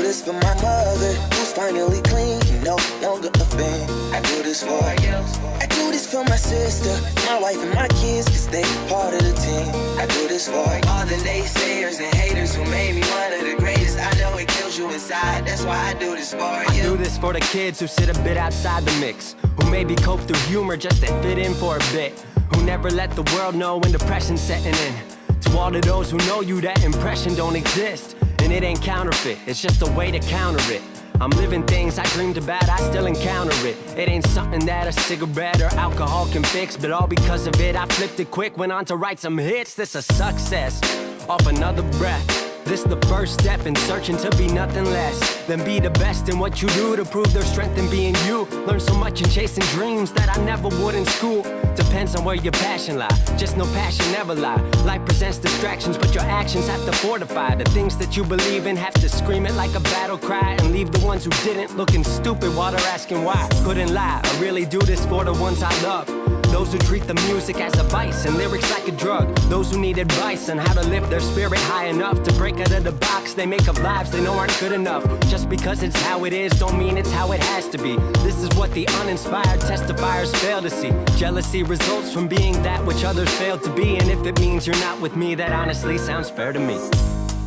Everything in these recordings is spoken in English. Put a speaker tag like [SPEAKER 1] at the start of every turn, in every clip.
[SPEAKER 1] this for my mother, who's finally clean, no longer a fan. I do this for you. I do this for my sister, my wife and my kids, cause they part of the team. I do this for all the naysayers and haters who made me one of the greatest. I know it kills you inside, that's why I do this for you.
[SPEAKER 2] I do this for the kids who sit a bit outside the mix, who maybe cope through humor just to fit in for a bit, who never let the world know when depression's setting in. To all of those who know you, that impression don't exist, and it ain't counterfeit, it's just a way to counter it. I'm living things I dreamed about, I still encounter it. It ain't something that a cigarette or alcohol can fix, but all because of it, I flipped it quick, went on to write some hits. This a success, off another breath. This the first step in searching to be nothing less than be the best in what you do to prove their strength in being you. Learn so much in chasing dreams that I never would in school. Depends on where your passion lie, just no passion never lie. Life presents distractions, but your actions have to fortify the things that you believe in. Have to scream it like a battle cry and leave the ones who didn't looking stupid while they're asking why. Couldn't lie, I really do this for the ones I love. Those who treat the music as a vice and lyrics like a drug. Those who need advice on how to lift their spirit high enough to break out of the box they make of lives they know aren't good enough. Just because it's how it is don't mean it's how it has to be. This is what the uninspired testifiers fail to see. Jealousy results from being that which others fail to be, and if it means you're not with me, that honestly sounds fair to me.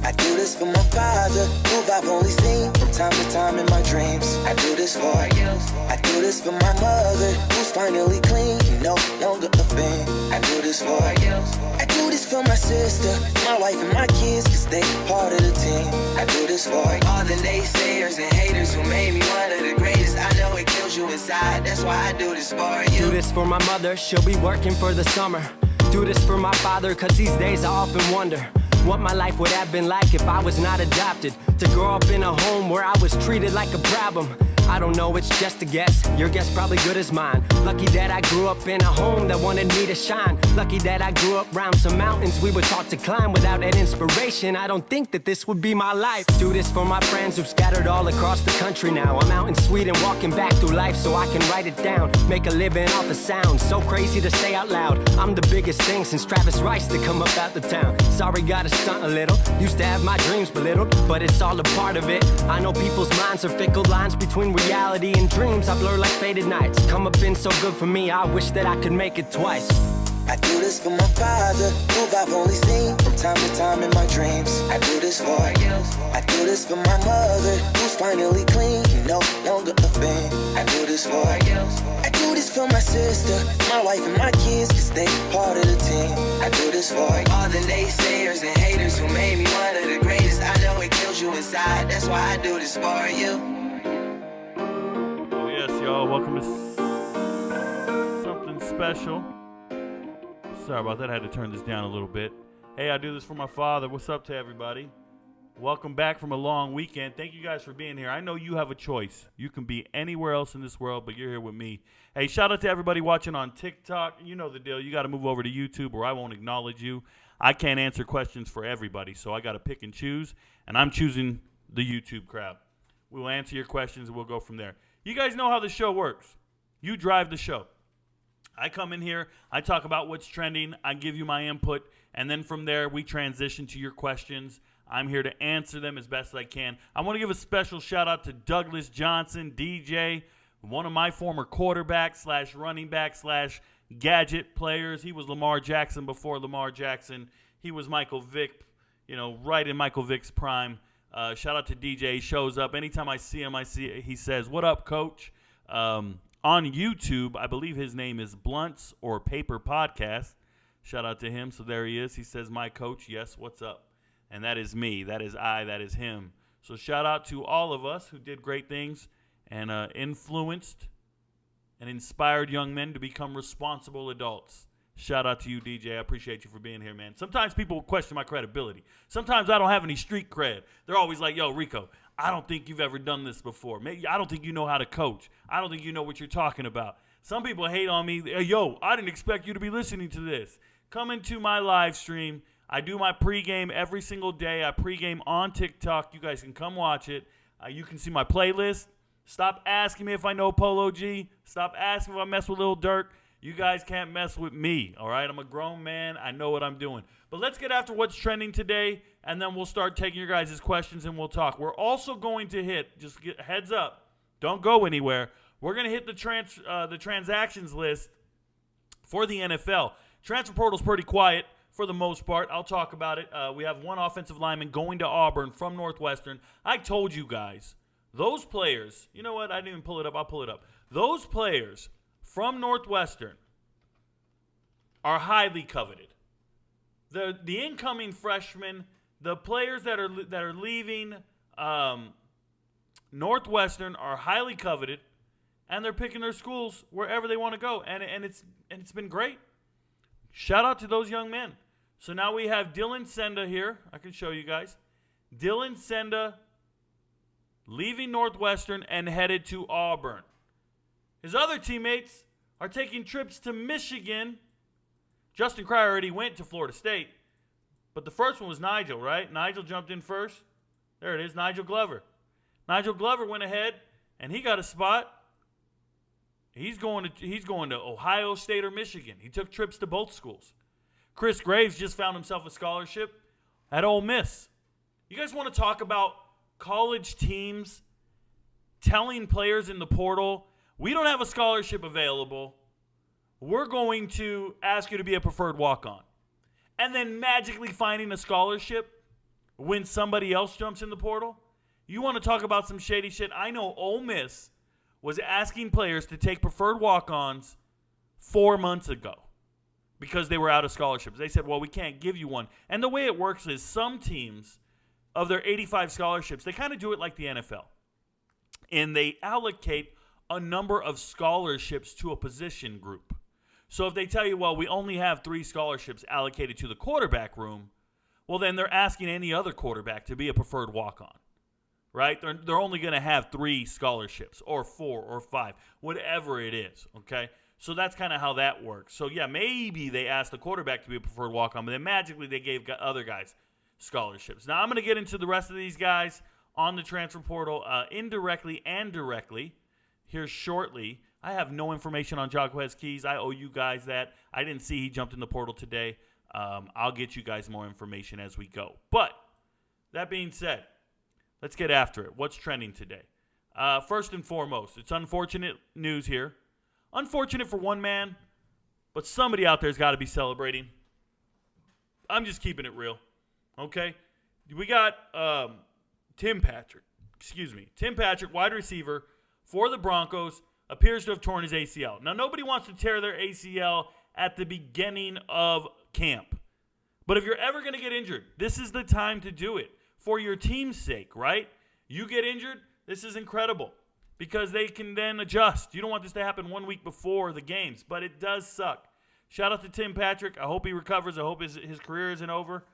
[SPEAKER 1] I do this for my father, who I've only seen from time to time in my dreams. I do this for you. I do this for my mother, who's finally clean, no longer a fan. I do this for you. I do this for my sister, my wife and my kids, cause they part of the team. I do this for all the naysayers and haters who made me one of the greatest. I know it kills you inside, that's why I do this for you.
[SPEAKER 2] Do this for my mother, she'll be working for the summer. Do this for my father, cause these days I often wonder what my life would have been like if I was not adopted. To grow up in a home where I was treated like a problem. I don't know, it's just a guess. Your guess probably good as mine. Lucky that I grew up in a home that wanted me to shine. Lucky that I grew up around some mountains we were taught to climb. Without that inspiration, I don't think that this would be my life. Do this for my friends who've scattered all across the country now. I'm out in Sweden walking back through life so I can write it down. Make a living off the sound, so crazy to say out loud. I'm the biggest thing since Travis Rice to come up out the town. Sorry, gotta stunt a little. Used to have my dreams belittled, but it's all a part of it. I know people's minds are fickle, lines between reality and dreams I blur like faded nights. Come up been so good for me, I wish that I could make it twice.
[SPEAKER 1] I do this for my father, who I've only seen from time to time in my dreams. I do this for you. I do this for my mother, who's finally clean, no longer a fan. I do this for you. I do this for my sister, my wife and my kids, cause they part of the team. I do this for all the naysayers and haters who made me one of the greatest. I know it kills you inside, that's why I do this for you.
[SPEAKER 3] Oh yes, y'all, welcome to something special. Sorry about that, I had to turn this down a little bit. Hey, I do this for my father. What's up to everybody? Welcome back from a long weekend. Thank you guys for being here. I know you have a choice. You can be anywhere else in this world, but you're here with me. Hey, shout out to everybody watching on TikTok. You know the deal. You got to move over to YouTube or I won't acknowledge you. I can't answer questions for everybody, so I got to pick and choose, and I'm choosing the YouTube crowd. We will answer your questions, and we'll go from there. You guys know how the show works. You drive the show. I come in here, I talk about what's trending, I give you my input, and then from there we transition to your questions. I'm here to answer them as best as I can. I want to give a special shout out to Douglas Johnson, DJ, one of my former quarterback / running back / gadget players. He was Lamar Jackson before Lamar Jackson. He was Michael Vick, right in Michael Vick's prime. Shout out to DJ. He shows up. Anytime I see him, he says, "What up, coach?" On YouTube, I believe his name is Blunts or Paper Podcast. Shout out to him. So there he is. He says, "My coach, yes, what's up?" And that is me. That is I. That is him. So shout out to all of us who did great things and influenced and inspired young men to become responsible adults. Shout out to you, DJ. I appreciate you for being here, man. Sometimes people question my credibility. Sometimes I don't have any street cred. They're always like, "Yo, Rico, I don't think you've ever done this before. Maybe I don't think you know how to coach. I don't think you know what you're talking about." Some people hate on me. "Hey, yo, I didn't expect you to be listening to this." Come into my live stream. I do my pregame every single day. I pregame on TikTok. You guys can come watch it. You can see my playlist. Stop asking me if I know Polo G. Stop asking if I mess with Lil Durk. You guys can't mess with me, all right? I'm a grown man. I know what I'm doing. But let's get after what's trending today, and then we'll start taking your guys' questions, and we'll talk. We're also going to hit, just get heads up, don't go anywhere. We're going to hit the transactions list for the NFL. Transfer portal's pretty quiet for the most part. I'll talk about it. We have one offensive lineman going to Auburn from Northwestern. I told you guys, those players, you know what? I didn't even pull it up. I'll pull it up. Those players from Northwestern are highly coveted. The incoming freshmen, the players that are leaving Northwestern are highly coveted, and they're picking their schools wherever they want to go, and it's been great. Shout out to those young men. So now we have Dylan Senda here. I can show you guys. Dylan Senda leaving Northwestern and headed to Auburn. His other teammates are taking trips to Michigan. Justin Cryer already went to Florida State. But the first one was Nigel, right? Nigel jumped in first. There it is, Nigel Glover. Nigel Glover went ahead, and he got a spot. He's going to Ohio State or Michigan. He took trips to both schools. Chris Graves just found himself a scholarship at Ole Miss. You guys want to talk about college teams telling players in the portal, we don't have a scholarship available. We're going to ask you to be a preferred walk-on. And then magically finding a scholarship when somebody else jumps in the portal? You want to talk about some shady shit? I know Ole Miss was asking players to take preferred walk-ons 4 months ago because they were out of scholarships. They said, well, we can't give you one. And the way it works is some teams, of their 85 scholarships, they kind of do it like the NFL. And they allocate a number of scholarships to a position group. So if they tell you, well, we only have 3 scholarships allocated to the quarterback room, well, then they're asking any other quarterback to be a preferred walk-on, right? They're only going to have 3 scholarships or 4 or 5, whatever it is, okay? So that's kind of how that works. So, yeah, maybe they asked the quarterback to be a preferred walk-on, but then magically they gave other guys scholarships. Now, I'm going to get into the rest of these guys on the transfer portal indirectly and directly here shortly. I have no information on Jaquez Keys. I owe you guys that. I didn't see he jumped in the portal today. I'll get you guys more information as we go. But that being said, let's get after it. What's trending today? First and foremost, it's unfortunate news here. Unfortunate for one man, but somebody out there's got to be celebrating. I'm just keeping it real. Okay? We got Tim Patrick, wide receiver for the Broncos, appears to have torn his ACL. Now, nobody wants to tear their ACL at the beginning of camp. But if you're ever going to get injured, this is the time to do it for your team's sake, right? You get injured, this is incredible because they can then adjust. You don't want this to happen 1 week before the games, but it does suck. Shout out to Tim Patrick. I hope he recovers. I hope his career isn't over.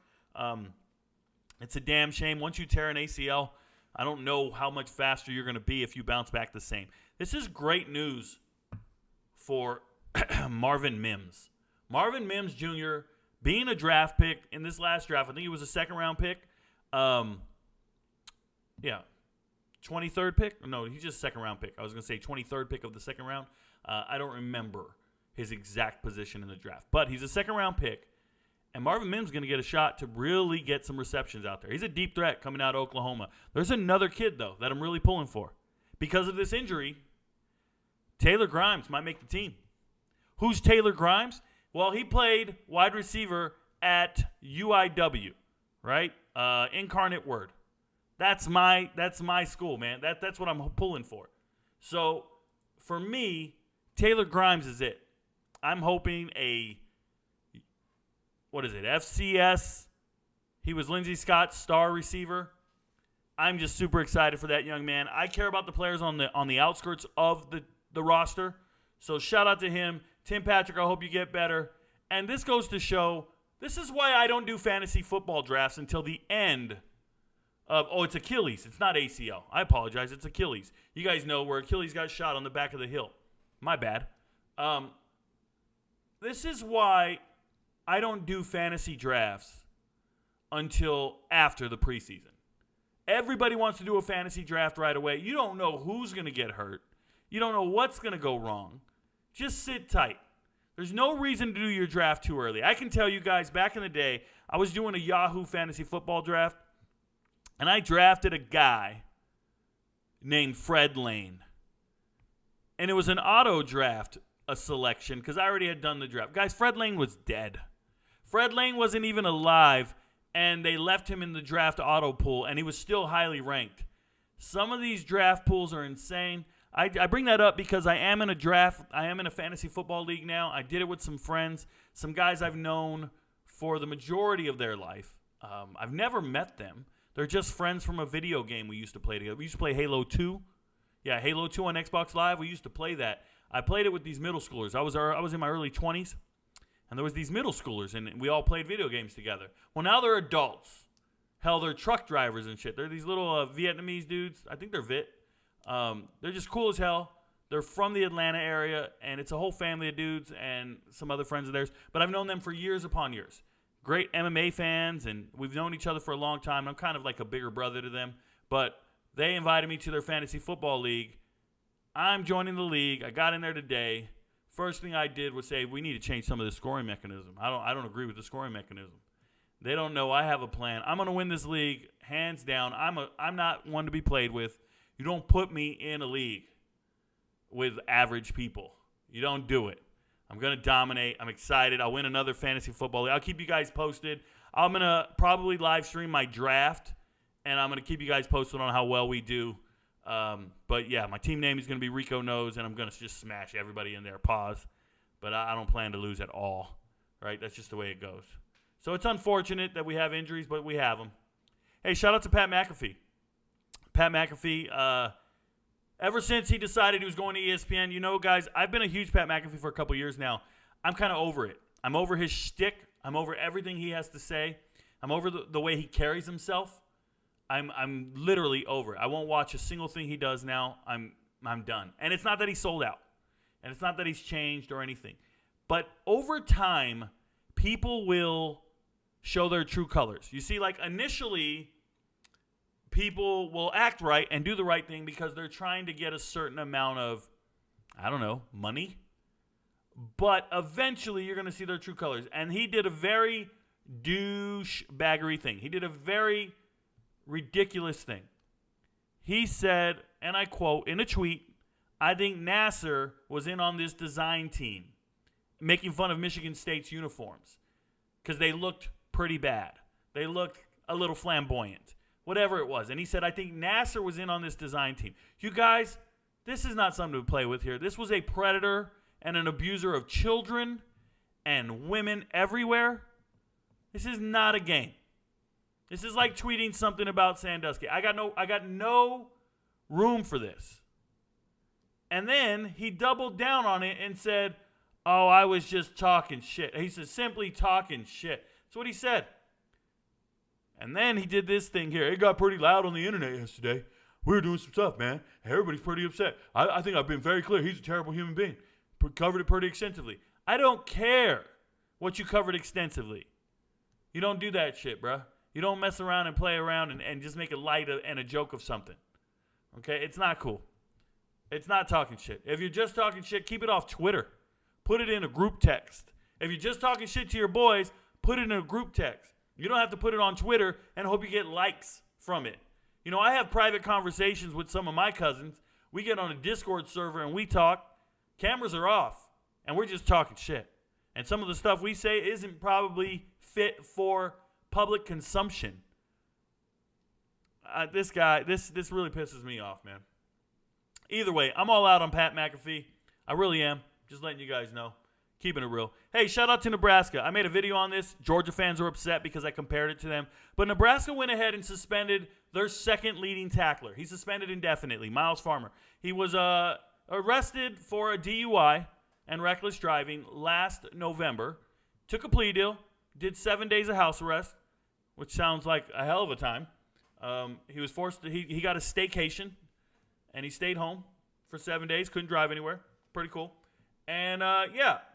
[SPEAKER 3] It's a damn shame. Once you tear an ACL, I don't know how much faster you're going to be if you bounce back the same. This is great news for Marvin Mims. Marvin Mims Jr. being a draft pick in this last draft. I think he was a second-round pick. 23rd pick? No, he's just second-round pick. I was going to say 23rd pick of the second round. I don't remember his exact position in the draft. But he's a second-round pick. And Marvin Mims is going to get a shot to really get some receptions out there. He's a deep threat coming out of Oklahoma. There's another kid, though, that I'm really pulling for. Because of this injury, Taylor Grimes might make the team. Who's Taylor Grimes? Well, he played wide receiver at UIW, right? Incarnate Word. That's my school, man. That's what I'm pulling for. So, for me, Taylor Grimes is it. I'm hoping FCS. He was Lindsey Scott's star receiver. I'm just super excited for that young man. I care about the players on the outskirts of the roster. So shout out to him. Tim Patrick, I hope you get better. And this goes to show, this is why I don't do fantasy football drafts until the end of, it's Achilles. It's not ACL. I apologize. It's Achilles. You guys know where Achilles got shot on the back of the hill. My bad. This is why I don't do fantasy drafts until after the preseason. Everybody wants to do a fantasy draft right away. You don't know who's going to get hurt. You don't know what's going to go wrong. Just sit tight. There's no reason to do your draft too early. I can tell you guys, back in the day, I was doing a Yahoo fantasy football draft, and I drafted a guy named Fred Lane. And it was an auto draft, a selection, because I already had done the draft. Guys, Fred Lane was dead. Fred Lane wasn't even alive, and they left him in the draft auto pool, and he was still highly ranked. Some of these draft pools are insane. I bring that up because I am in a draft. I am in a fantasy football league now. I did it with some friends, some guys I've known for the majority of their life. I've never met them. They're just friends from a video game we used to play together. We used to play Halo 2. Yeah, Halo 2 on Xbox Live. We used to play that. I played it with these middle schoolers. I was in my early 20s, and there was these middle schoolers, and we all played video games together. Well, now they're adults. Hell, they're truck drivers and shit. They're these little Vietnamese dudes. I think they're Vit. They're just cool as hell. They're from the Atlanta area, and it's a whole family of dudes and some other friends of theirs. But I've known them for years upon years. Great MMA fans, and we've known each other for a long time. I'm kind of like a bigger brother to them. But they invited me to their fantasy football league. I'm joining the league. I got in there today. First thing I did was say, we need to change some of the scoring mechanism. I don't agree with the scoring mechanism. They don't know I have a plan. I'm going to win this league, hands down. I'm not one to be played with. You don't put me in a league with average people. You don't do it. I'm going to dominate. I'm excited. I'll win another fantasy football league. I'll keep you guys posted. I'm going to probably live stream my draft, and I'm going to keep you guys posted on how well we do. But, yeah, my team name is going to be Rico Knows, and I'm going to just smash everybody in there. Pause. But I don't plan to lose at all, right? That's just the way it goes. So it's unfortunate that we have injuries, but we have them. Hey, shout out to Pat McAfee. Pat McAfee, ever since he decided he was going to ESPN, you know, guys, I've been a huge Pat McAfee for a couple years now. I'm kind of over it. I'm over his shtick. I'm over everything he has to say. I'm over the way he carries himself. I'm literally over it. I won't watch a single thing he does now. I'm done. And it's not that he's sold out. And it's not that he's changed or anything. But over time, people will show their true colors. You see, like initially, people will act right and do the right thing because they're trying to get a certain amount of, I don't know, money. But eventually, you're going to see their true colors. And he did a very douchebaggery thing. He did a very ridiculous thing. He said, and I quote in a tweet, I think Nasser was in on this design team, making fun of Michigan State's uniforms because they looked pretty bad. They looked a little flamboyant, whatever it was. And he said, I think Nasser was in on this design team. You guys, this is not something to play with here. This was a predator and an abuser of children and women everywhere. This is not a game. This is like tweeting something about Sandusky. I got no room for this. And then he doubled down on it and said, oh, I was just talking shit. He said, simply talking shit. That's what he said. And then he did this thing here. It got pretty loud on the internet yesterday. We were doing some stuff, man. Everybody's pretty upset. I think I've been very clear. He's a terrible human being. Covered it pretty extensively. I don't care what you covered extensively. You don't do that shit, bruh. You don't mess around and play around and just make a light and a joke of something. Okay? It's not cool. It's not talking shit. If you're just talking shit, keep it off Twitter. Put it in a group text. If you're just talking shit to your boys, put it in a group text. You don't have to put it on Twitter and hope you get likes from it. You know, I have private conversations with some of my cousins. We get on a Discord server and we talk. Cameras are off. And we're just talking shit. And some of the stuff we say isn't probably fit for public consumption. This guy, this really pisses me off, man. Either way, I'm all out on Pat McAfee. I really am. Just letting you guys know. Keeping it real. Hey, shout out to Nebraska. I made a video on this. Georgia fans are upset because I compared it to them. But Nebraska went ahead and suspended their second leading tackler. He's suspended indefinitely, Miles Farmer. He was arrested for a DUI and reckless driving last November. Took a plea deal. Did 7 days of house arrest, which sounds like a hell of a time. He was forced to, he got a staycation, and he stayed home for 7 days. Couldn't drive anywhere. Pretty cool. And,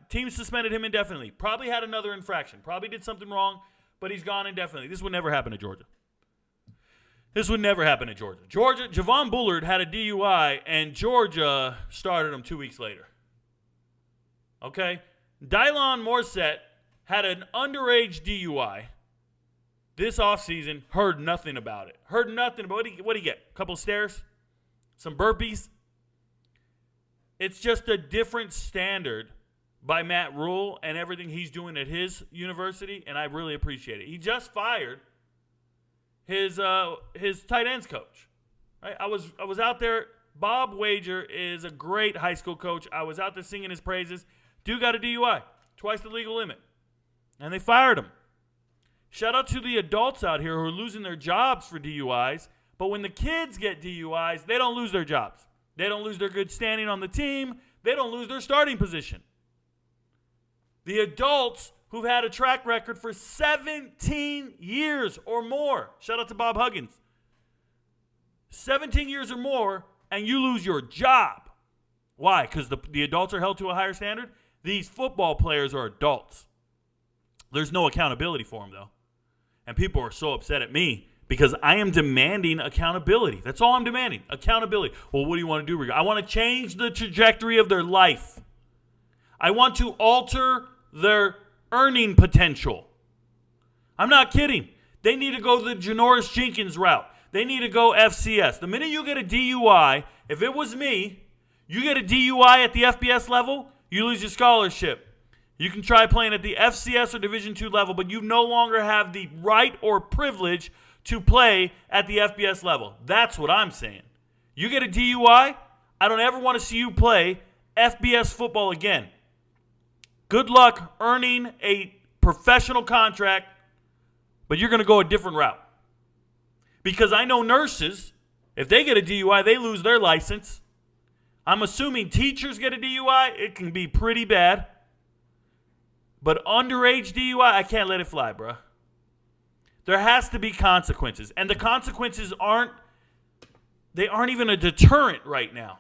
[SPEAKER 3] team suspended him indefinitely. Probably had another infraction. Probably did something wrong, but he's gone indefinitely. This would never happen to Georgia. This would never happen to Georgia. Javon Bullard had a DUI, and Georgia started him 2 weeks later. Okay? Dylan Morissette had an underage DUI this offseason, heard nothing about it. Heard nothing about it. What did he get? A couple of stairs? Some burpees? It's just a different standard by Matt Rule and everything he's doing at his university, and I really appreciate it. He just fired his tight ends coach. Right? I was out there. Bob Wager is a great high school coach. I was out there singing his praises. Dude got a DUI, twice the legal limit, and they fired him. Shout out to the adults out here who are losing their jobs for DUIs, but when the kids get DUIs, they don't lose their jobs. They don't lose their good standing on the team. They don't lose their starting position. The adults who've had a track record for 17 years or more, shout out to Bob Huggins, 17 years or more, and you lose your job. Why? Because the adults are held to a higher standard? These football players are adults. There's no accountability for them, though. And people are so upset at me because I am demanding accountability. That's all I'm demanding, accountability. Well, what do you want to do, Rico? I want to change the trajectory of their life. I want to alter their earning potential. I'm not kidding. They need to go the Janoris Jenkins route. They need to go FCS. The minute you get a DUI, if it was me, you get a DUI at the FBS level, you lose your scholarship. You can try playing at the FCS or Division II level, but you no longer have the right or privilege to play at the FBS level. That's what I'm saying. You get a DUI, I don't ever want to see you play FBS football again. Good luck earning a professional contract, but you're going to go a different route. Because I know nurses, if they get a DUI, they lose their license. I'm assuming teachers get a DUI, it can be pretty bad. But underage DUI, I can't let it fly, bro. There has to be consequences. And the consequences aren't even a deterrent right now.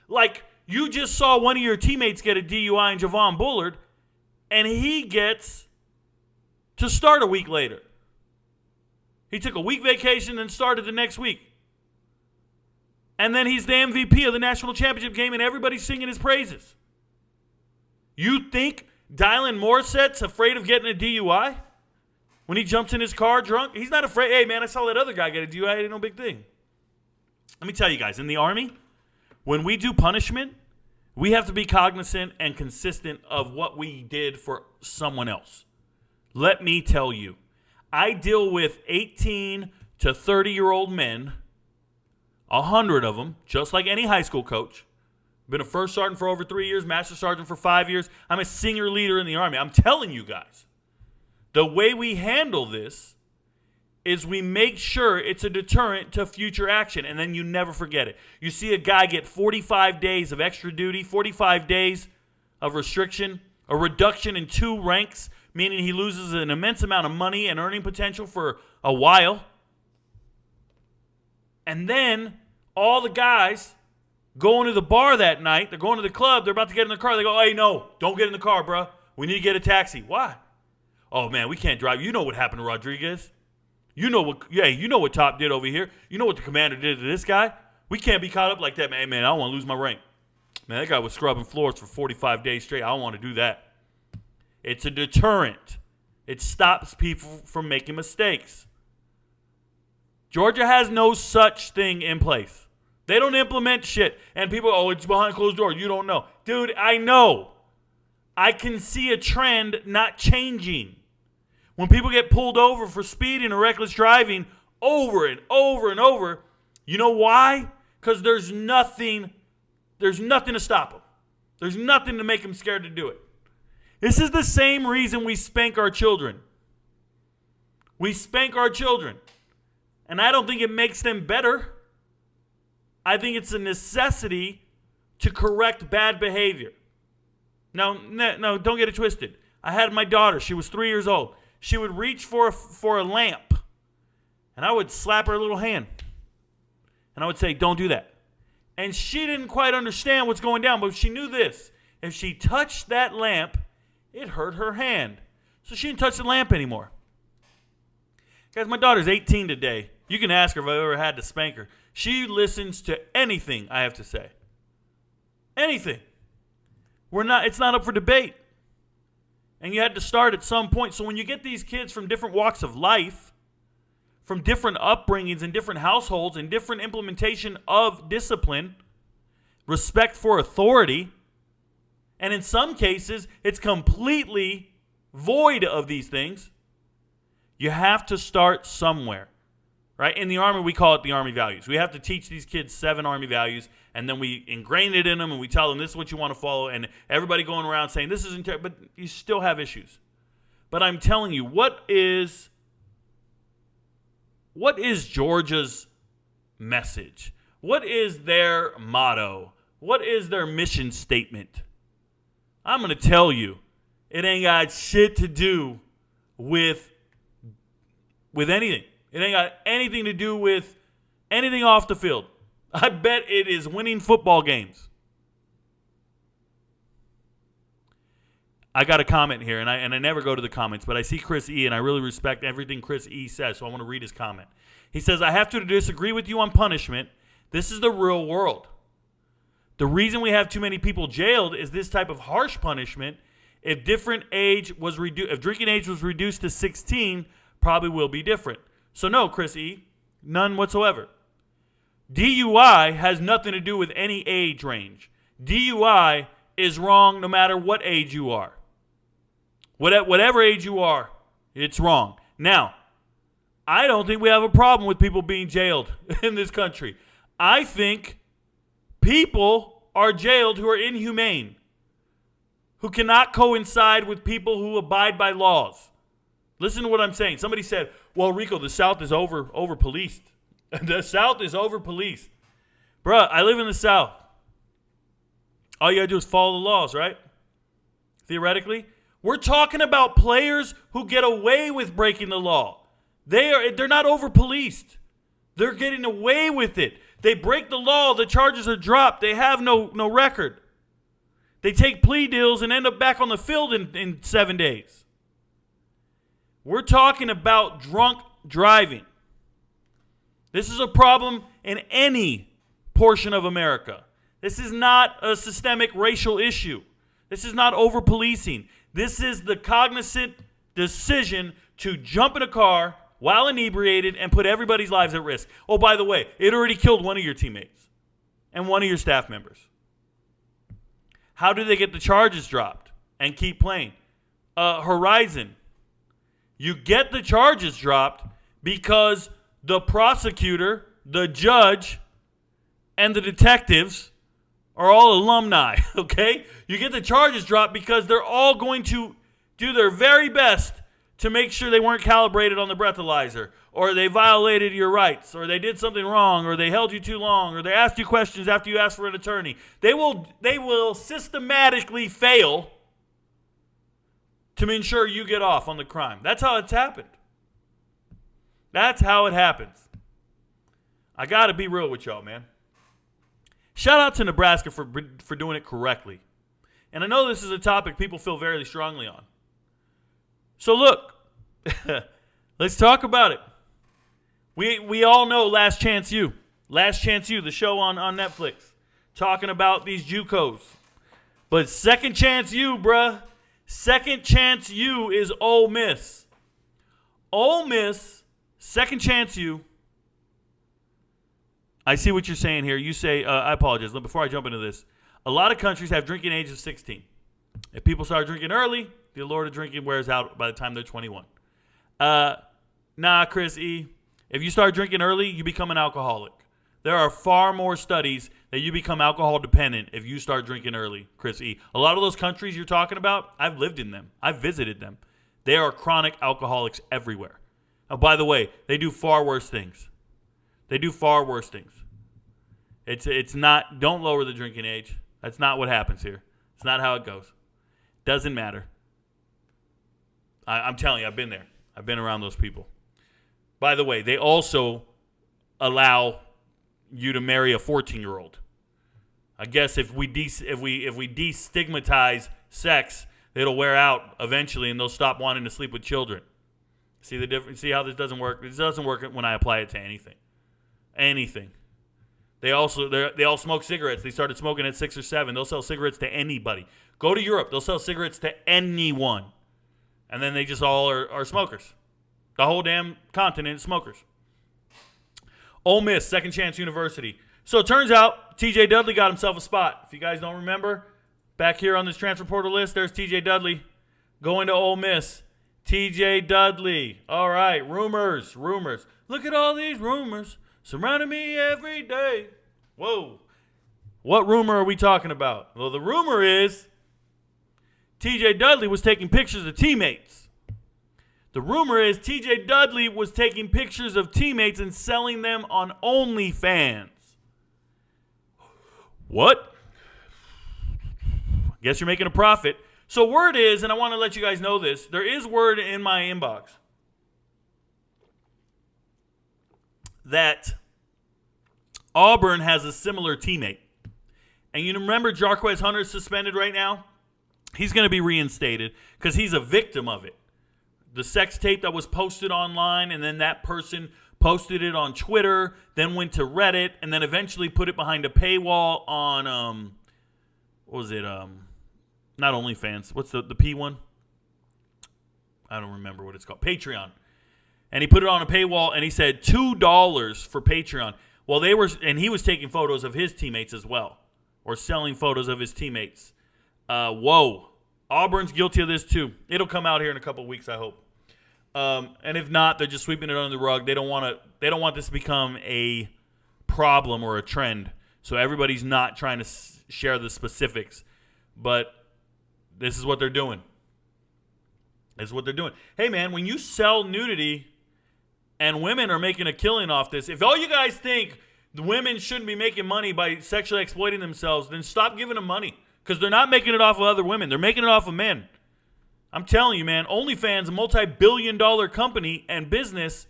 [SPEAKER 3] Like, you just saw one of your teammates get a DUI in Javon Bullard, and he gets to start a week later. He took a week vacation and started the next week. And then he's the MVP of the national championship game, and everybody's singing his praises. You think Dylan Morissette's afraid of getting a DUI when he jumps in his car drunk? He's not afraid. Hey, man, I saw that other guy get a DUI. It ain't no big thing. Let me tell you guys, in the Army, when we do punishment, we have to be cognizant and consistent of what we did for someone else. Let me tell you, I deal with 18 to 30-year-old men, 100 of them, just like any high school coach. Been a first sergeant for over 3 years, master sergeant for 5 years. I'm a senior leader in the Army. I'm telling you guys, the way we handle this is we make sure it's a deterrent to future action, and then you never forget it. You see a guy get 45 days of extra duty, 45 days of restriction, a reduction in 2 ranks, meaning he loses an immense amount of money and earning potential for a while. And then all the guys going to the bar that night, they're going to the club, they're about to get in the car. They go, hey, no, don't get in the car, bro. We need to get a taxi. Why? Oh, man, we can't drive. You know what happened to Rodriguez. You know what Top did over here. You know what the commander did to this guy. We can't be caught up like that, man. Man, I don't want to lose my rank. Man, that guy was scrubbing floors for 45 days straight. I don't want to do that. It's a deterrent. It stops people from making mistakes. Georgia has no such thing in place. They don't implement shit. And people, oh, it's behind closed doors. You don't know. Dude, I know. I can see a trend not changing. When people get pulled over for speeding or reckless driving over and over and over, you know why? Because there's nothing to stop them. There's nothing to make them scared to do it. This is the same reason we spank our children. We spank our children. And I don't think it makes them better. I think it's a necessity to correct bad behavior. No, don't get it twisted. I had my daughter. She was 3 years old. She would reach for a lamp, and I would slap her little hand. And I would say, don't do that. And she didn't quite understand what's going down, but she knew this. If she touched that lamp, it hurt her hand. So she didn't touch the lamp anymore. Guys, my daughter's 18 today. You can ask her if I've ever had to spank her. She listens to anything I have to say. Anything. It's not up for debate. And you had to start at some point. So when you get these kids from different walks of life, from different upbringings and different households and different implementation of discipline, respect for authority, and in some cases, it's completely void of these things, you have to start somewhere, right? In the Army, we call it the Army values. We have to teach these kids 7 Army values, and then we ingrain it in them, and we tell them this is what you want to follow, and everybody going around saying this isn't terrible, but you still have issues. But I'm telling you, what is Georgia's message? What is their motto? What is their mission statement? I'm going to tell you, it ain't got shit to do with anything. It ain't got anything to do with anything off the field. I bet it is winning football games. I got a comment here, and I never go to the comments, but I see Chris E., and I really respect everything Chris E. says, so I want to read his comment. He says, I have to disagree with you on punishment. This is the real world. The reason we have too many people jailed is this type of harsh punishment. If drinking age was reduced to 16, probably will be different. So no, Chris E., none whatsoever. DUI has nothing to do with any age range. DUI is wrong no matter what age you are. Whatever age you are, it's wrong. Now, I don't think we have a problem with people being jailed in this country. I think people are jailed who are inhumane, who cannot coincide with people who abide by laws. Listen to what I'm saying. Somebody said, well, Rico, the South is over-policed. The South is over-policed. Bruh, I live in the South. All you got to do is follow the laws, right? Theoretically. We're talking about players who get away with breaking the law. They're not over-policed. They're getting away with it. They break the law. The charges are dropped. They have no record. They take plea deals and end up back on the field in 7 days. We're talking about drunk driving. This is a problem in any portion of America. This is not a systemic racial issue. This is not over-policing. This is the cognizant decision to jump in a car while inebriated and put everybody's lives at risk. Oh, by the way, it already killed one of your teammates and one of your staff members. How do they get the charges dropped and keep playing? Horizon. You get the charges dropped because the prosecutor, the judge, and the detectives are all alumni, okay? You get the charges dropped because they're all going to do their very best to make sure they weren't calibrated on the breathalyzer, or they violated your rights, or they did something wrong, or they held you too long, or they asked you questions after you asked for an attorney. They will systematically fail to ensure you get off on the crime. That's how it's happened. That's how it happens. I got to be real with y'all, man. Shout out to Nebraska for doing it correctly. And I know this is a topic people feel very strongly on. So look, let's talk about it. We all know Last Chance U. Last Chance U, the show on Netflix, talking about these JUCOs. But Second Chance U, bruh. Second Chance U is Ole Miss. Ole Miss, Second Chance U. I see what you're saying here. You say, I apologize. Before I jump into this, a lot of countries have drinking age of 16. If people start drinking early, the allure of drinking wears out by the time they're 21. Nah, Chris E. If you start drinking early, you become an alcoholic. There are far more studies that you become alcohol dependent if you start drinking early, Chris E. A lot of those countries you're talking about, I've lived in them. I've visited them. There are chronic alcoholics everywhere. Oh, by the way, they do far worse things. They do far worse things. It's not, don't lower the drinking age. That's not what happens here. It's not how it goes. Doesn't matter. I'm telling you, I've been there. I've been around those people. By the way, they also allow you to marry a 14-year-old. I guess if we destigmatize sex, it'll wear out eventually, and they'll stop wanting to sleep with children. See the difference? See how this doesn't work? This doesn't work when I apply it to anything. Anything. They all smoke cigarettes. They started smoking at 6 or 7. They'll sell cigarettes to anybody. Go to Europe. They'll sell cigarettes to anyone. And then they just all are smokers. The whole damn continent is smokers. Ole Miss, Second Chance University. So it turns out TJ Dudley got himself a spot. If you guys don't remember, back here on this transfer portal list, there's TJ Dudley going to Ole Miss. TJ Dudley. All right, rumors. Look at all these rumors surrounding me every day. Whoa. What rumor are we talking about? Well, the rumor is TJ Dudley was taking pictures of teammates. The rumor is TJ Dudley was taking pictures of teammates and selling them on OnlyFans. What? Guess you're making a profit. So word is, and I want to let you guys know this, there is word in my inbox that Auburn has a similar teammate. And you remember Jarquez Hunter is suspended right now? He's going to be reinstated because he's a victim of it. The sex tape that was posted online, and then that person posted it on Twitter, then went to Reddit, and then eventually put it behind a paywall on, what was it, not OnlyFans. What's the P one? I don't remember what it's called. Patreon. And he put it on a paywall, and he said $2 for Patreon. Well, he was taking photos of his teammates as well, or selling photos of his teammates. Whoa. Auburn's guilty of this too. It'll come out here in a couple of weeks, I hope. And if not, they're just sweeping it under the rug. They don't want this to become a problem or a trend. So everybody's not trying to share the specifics. But this is what they're doing. Hey, man, when you sell nudity and women are making a killing off this, if all you guys think the women shouldn't be making money by sexually exploiting themselves, then stop giving them money. Because they're not making it off of other women. They're making it off of men. I'm telling you, man, OnlyFans, a multi-billion-dollar company and business,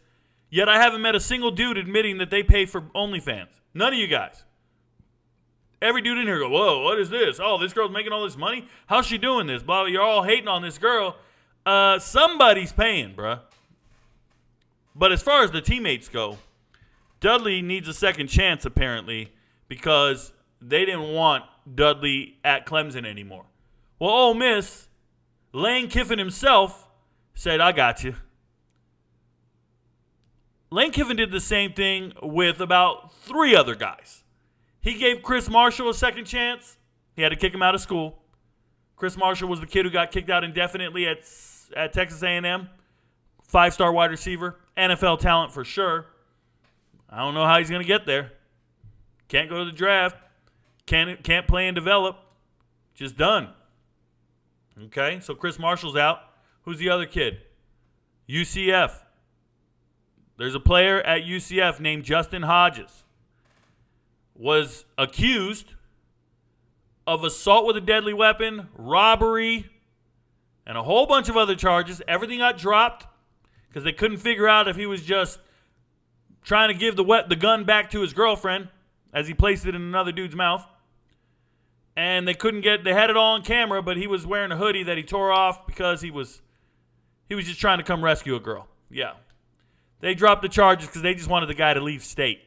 [SPEAKER 3] yet I haven't met a single dude admitting that they pay for OnlyFans. None of you guys. Every dude in here go, whoa, what is this? Oh, this girl's making all this money? How's she doing this? Blah, you're all hating on this girl. Somebody's paying, bruh. But as far as the teammates go, Dudley needs a second chance, apparently, because they didn't want Dudley at Clemson anymore. Well, Ole Miss, Lane Kiffin himself said, I got you. Lane Kiffin did the same thing with about 3 other guys. He gave Chris Marshall a second chance. He had to kick him out of school. Chris Marshall was the kid who got kicked out indefinitely at Texas A&M. 5-star wide receiver. NFL talent for sure. I don't know how he's going to get there. Can't go to the draft. Can't play and develop. Just done. Okay, so Chris Marshall's out. Who's the other kid? UCF. There's a player at UCF named Justin Hodges. Was accused of assault with a deadly weapon, robbery, and a whole bunch of other charges. Everything got dropped because they couldn't figure out if he was just trying to give the gun back to his girlfriend as he placed it in another dude's mouth. And they had it all on camera, but he was wearing a hoodie that he tore off because he was just trying to come rescue a girl. Yeah. They dropped the charges because they just wanted the guy to leave state.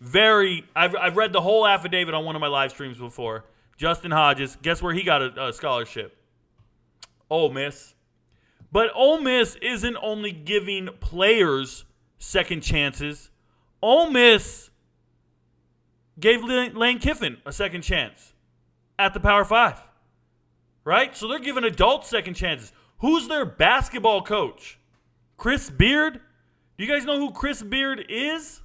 [SPEAKER 3] I've read the whole affidavit on one of my live streams before. Justin Hodges, guess where he got a scholarship? Ole Miss. But Ole Miss isn't only giving players second chances. Ole Miss gave Lane Kiffin a second chance at the Power 5. Right? So they're giving adults second chances. Who's their basketball coach? Chris Beard? Do you guys know who Chris Beard is?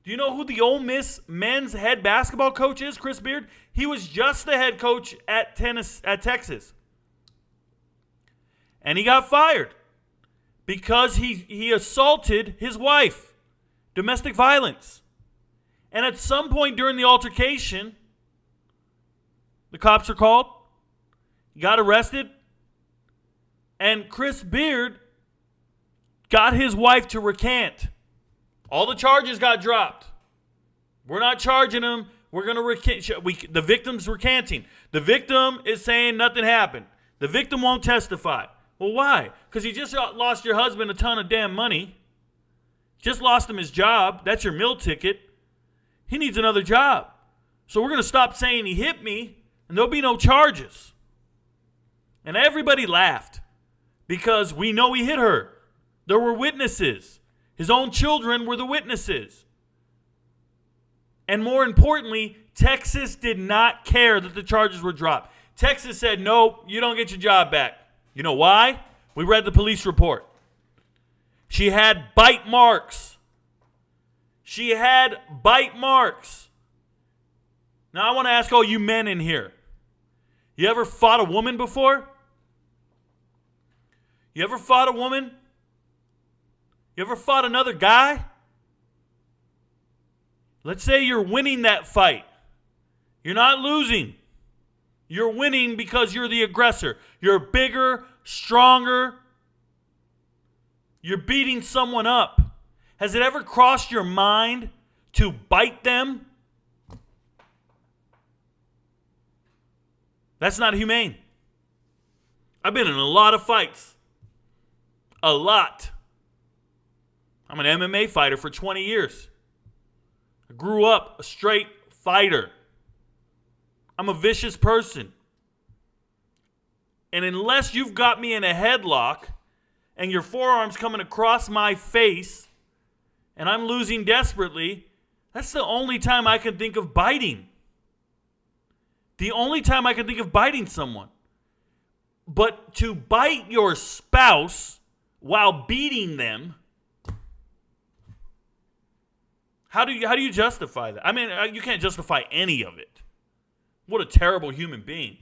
[SPEAKER 3] Do you know who the Ole Miss men's head basketball coach is, Chris Beard? He was just the head coach at Texas. And he got fired because he assaulted his wife. Domestic violence. And at some point during the altercation, the cops are called. He got arrested. And Chris Beard got his wife to recant. All the charges got dropped. We're not charging him. We're going to recant. The victim's recanting. The victim is saying nothing happened. The victim won't testify. Well, why? Because you just lost your husband a ton of damn money. Just lost him his job. That's your meal ticket. He needs another job. So we're going to stop saying he hit me, and there'll be no charges. And everybody laughed. because we know he hit her. There were witnesses. His own children were the witnesses. And more importantly, Texas did not care that the charges were dropped. Texas said, nope, you don't get your job back. You know why? We read the police report. She had bite marks. She had bite marks. Now I want to ask all you men in here. You ever fought a woman before? You ever fought a woman? You ever fought another guy? Let's say you're winning that fight. You're not losing. You're winning because you're the aggressor. You're bigger, stronger. You're beating someone up. Has it ever crossed your mind to bite them? That's not humane. I've been in a lot of fights. A lot. I'm an MMA fighter for 20 years. I grew up a straight fighter. I'm a vicious person. And unless you've got me in a headlock and your forearm's coming across my face and I'm losing desperately, that's the only time I can think of biting. The only time I can think of biting someone. But to bite your spouse while beating them, how do you justify that? I mean, you can't justify any of it. What a terrible human being.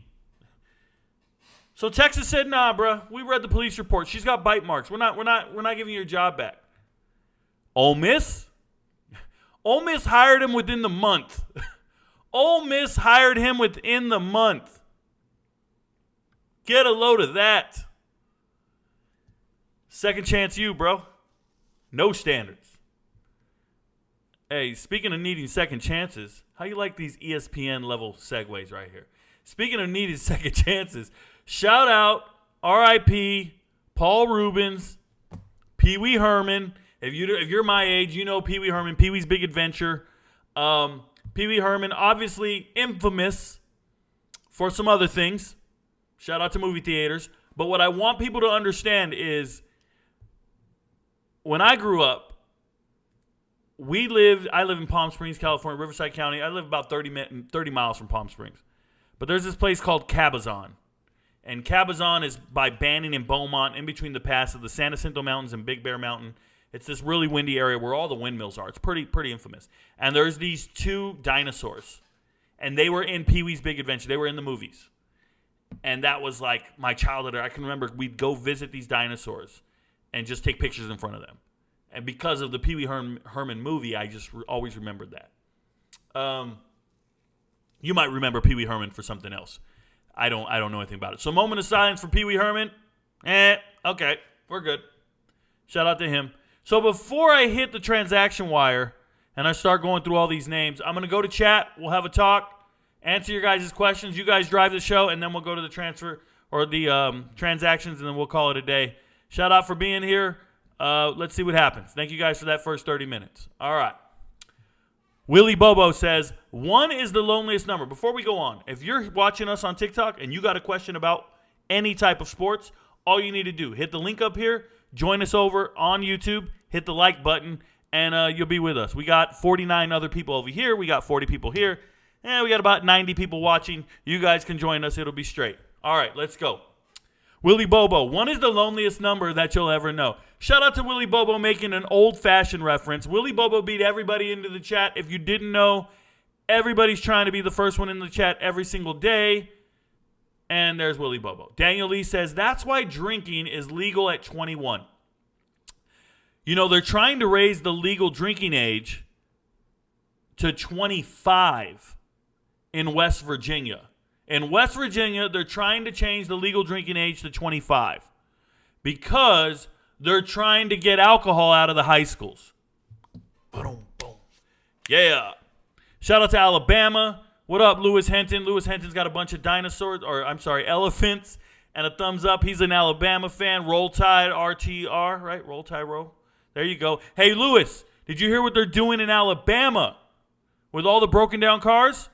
[SPEAKER 3] So Texas said, nah, bro, we read the police report. She's got bite marks. We're not giving you your job back. Ole Miss? Ole Miss hired him within the month. Ole Miss hired him within the month. Get a load of that. Second chance you, bro. No standards. Hey, speaking of needing second chances, how you like these ESPN level segues right here? Speaking of needing second chances, shout out R.I.P. Paul Rubens, Pee Wee Herman. If you're my age, you know Pee Wee Herman, Pee Wee's Big Adventure. Pee Wee Herman, obviously infamous for some other things. Shout out to movie theaters. But what I want people to understand is when I grew up, I live in Palm Springs, California, Riverside County. I live about 30 miles from Palm Springs. But there's this place called Cabazon. And Cabazon is by Banning and Beaumont, in between the pass of the San Jacinto Mountains and Big Bear Mountain. It's this really windy area where all the windmills are. It's pretty infamous. And there's these two dinosaurs. And they were in Pee Wee's Big Adventure. They were in the movies. And that was like my childhood. I can remember we'd go visit these dinosaurs and just take pictures in front of them. And because of the Pee Wee Herman movie, I just always remembered that. You might remember Pee Wee Herman for something else. I don't know anything about it. So moment of silence for Pee Wee Herman. Okay, we're good. Shout out to him. So before I hit the transaction wire and I start going through all these names, I'm going to go to chat. We'll have a talk, answer your guys' questions. You guys drive the show, and then we'll go to the transfer or the transactions, and then we'll call it a day. Shout out for being here. Let's see what happens. Thank you guys for that first 30 minutes. All right. Willie Bobo says, 1 is the loneliest number. Before we go on, if you're watching us on TikTok and you got a question about any type of sports, all you need to do, hit the link up here, join us over on YouTube, hit the like button, and you'll be with us. We got 49 other people over here. We got 40 people here. And we got about 90 people watching. You guys can join us. It'll be straight. All right, let's go. Willie Bobo, 1 is the loneliest number that you'll ever know. Shout out to Willie Bobo making an old-fashioned reference. Willie Bobo beat everybody into the chat. If you didn't know, everybody's trying to be the first one in the chat every single day. And there's Willie Bobo. Daniel Lee says, that's why drinking is legal at 21. You know, they're trying to raise the legal drinking age to 25 in West Virginia. In West Virginia, they're trying to change the legal drinking age to 25 because they're trying to get alcohol out of the high schools. Boom, boom. Yeah. Shout out to Alabama. What up, Lewis Henton? Lewis Henton's got a bunch of elephants, and a thumbs up. He's an Alabama fan. Roll Tide, RTR, right? Roll Tide, roll. There you go. Hey, Lewis, did you hear what they're doing in Alabama with all the broken down cars?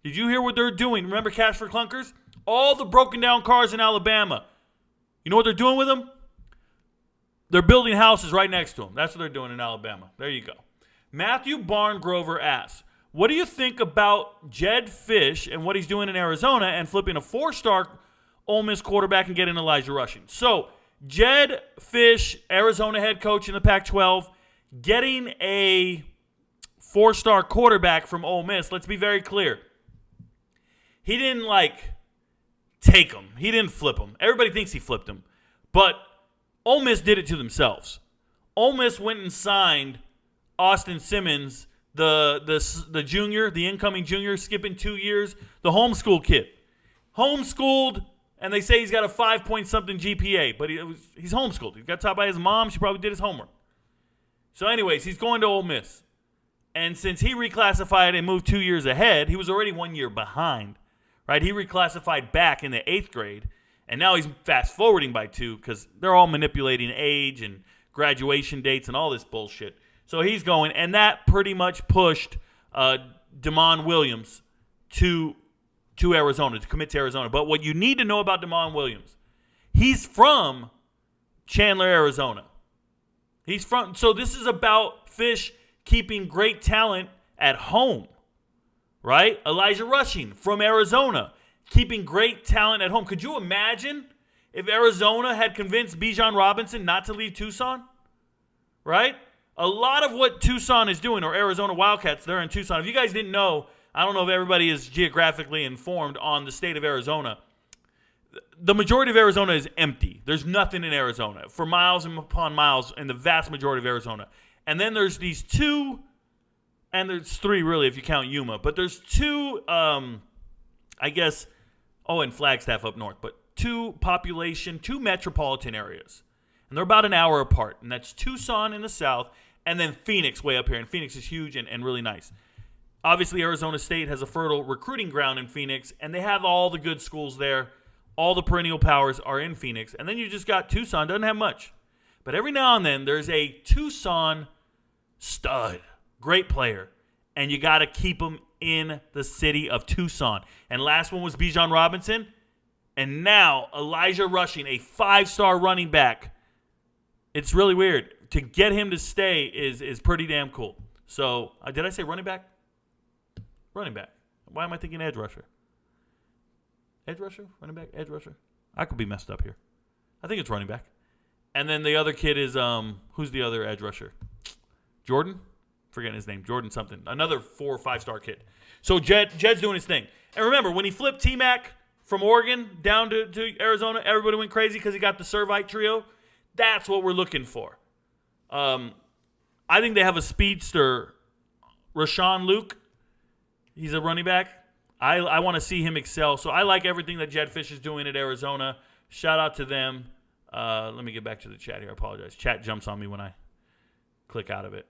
[SPEAKER 3] Did you hear what they're doing? Remember Cash for Clunkers? All the broken down cars in Alabama. You know what they're doing with him? They're building houses right next to him. That's what they're doing in Alabama. There you go. Matthew Barngrover asks, what do you think about Jedd Fisch and what he's doing in Arizona and flipping a 4-star Ole Miss quarterback and getting Elijah Rushing? So, Jedd Fisch, Arizona head coach in the Pac-12, getting a 4-star quarterback from Ole Miss. Let's be very clear. He didn't, take him. He didn't flip him. Everybody thinks he flipped him. But Ole Miss did it to themselves. Ole Miss went and signed Austin Simmons, the junior, the incoming junior, skipping 2 years, the homeschool kid. Homeschooled, and they say he's got a 5-point-something GPA, but he's homeschooled. He got taught by his mom. She probably did his homework. So anyways, he's going to Ole Miss. And since he reclassified and moved 2 years ahead, he was already 1 year behind. Right? He reclassified back in the 8th grade, and now he's fast-forwarding by 2 because they're all manipulating age and graduation dates and all this bullshit. So he's going, and that pretty much pushed Damon Williams to Arizona, to commit to Arizona. But what you need to know about Damon Williams, he's from Chandler, Arizona. So this is about Fisch keeping great talent at home, right? Elijah Rushing from Arizona, keeping great talent at home. Could you imagine if Arizona had convinced Bijan Robinson not to leave Tucson, right? A lot of what Tucson is doing, or Arizona Wildcats, they're in Tucson. If you guys didn't know, I don't know if everybody is geographically informed on the state of Arizona. The majority of Arizona is empty. There's nothing in Arizona for miles and upon miles in the vast majority of Arizona. And then there's these 2, and there's 3 really if you count Yuma, but there's 2, and Flagstaff up north, but 2 metropolitan areas. And they're about an hour apart. And that's Tucson in the south, and then Phoenix way up here. And Phoenix is huge and really nice. Obviously, Arizona State has a fertile recruiting ground in Phoenix, and they have all the good schools there. All the perennial powers are in Phoenix. And then you just got Tucson. Doesn't have much. But every now and then, there's a Tucson stud. Great player. And you got to keep him in the city of Tucson. And last one was Bijan Robinson. And now, Elijah Rushing, a 5-star running back. It's really weird. To get him to stay is pretty damn cool. So, did I say running back? Running back. Why am I thinking edge rusher? Edge rusher? Running back? Edge rusher? I could be messed up here. I think it's running back. And then the other kid is, who's the other edge rusher? Jordan? Forgetting his name. Jordan something. Another 4 or 5-star kid. So Jedd's doing his thing. And remember, when he flipped T-Mac from Oregon down to Arizona, everybody went crazy because he got the Servite trio. That's what we're looking for. I think they have a speedster, Rashawn Luke. He's a running back. I want to see him excel. So I like everything that Jedd Fisch is doing at Arizona. Shout out to them. Let me get back to the chat here. I apologize. Chat jumps on me when I click out of it.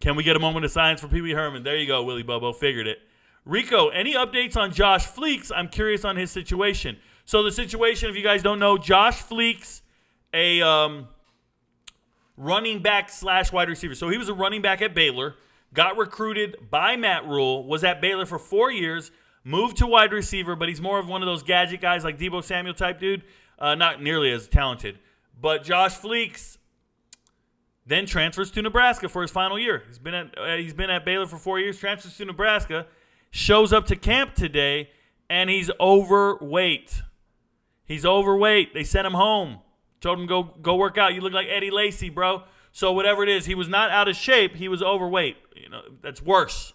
[SPEAKER 3] Can we get a moment of silence for Pee Wee Herman? There you go, Willie Bobo. Figured it. Rico, any updates on Josh Fleeks? I'm curious on his situation. So the situation, if you guys don't know, Josh Fleeks, a running back / wide receiver. So he was a running back at Baylor, got recruited by Matt Rule, was at Baylor for 4 years, moved to wide receiver, but he's more of one of those gadget guys like Deebo Samuel type dude. Not nearly as talented. But Josh Fleeks then transfers to Nebraska for his final year. He's been at Baylor for 4 years, transfers to Nebraska, shows up to camp today, and he's overweight. He's overweight. They sent him home. Told him, go work out. You look like Eddie Lacy, bro. So whatever it is, he was not out of shape. He was overweight. You know, that's worse.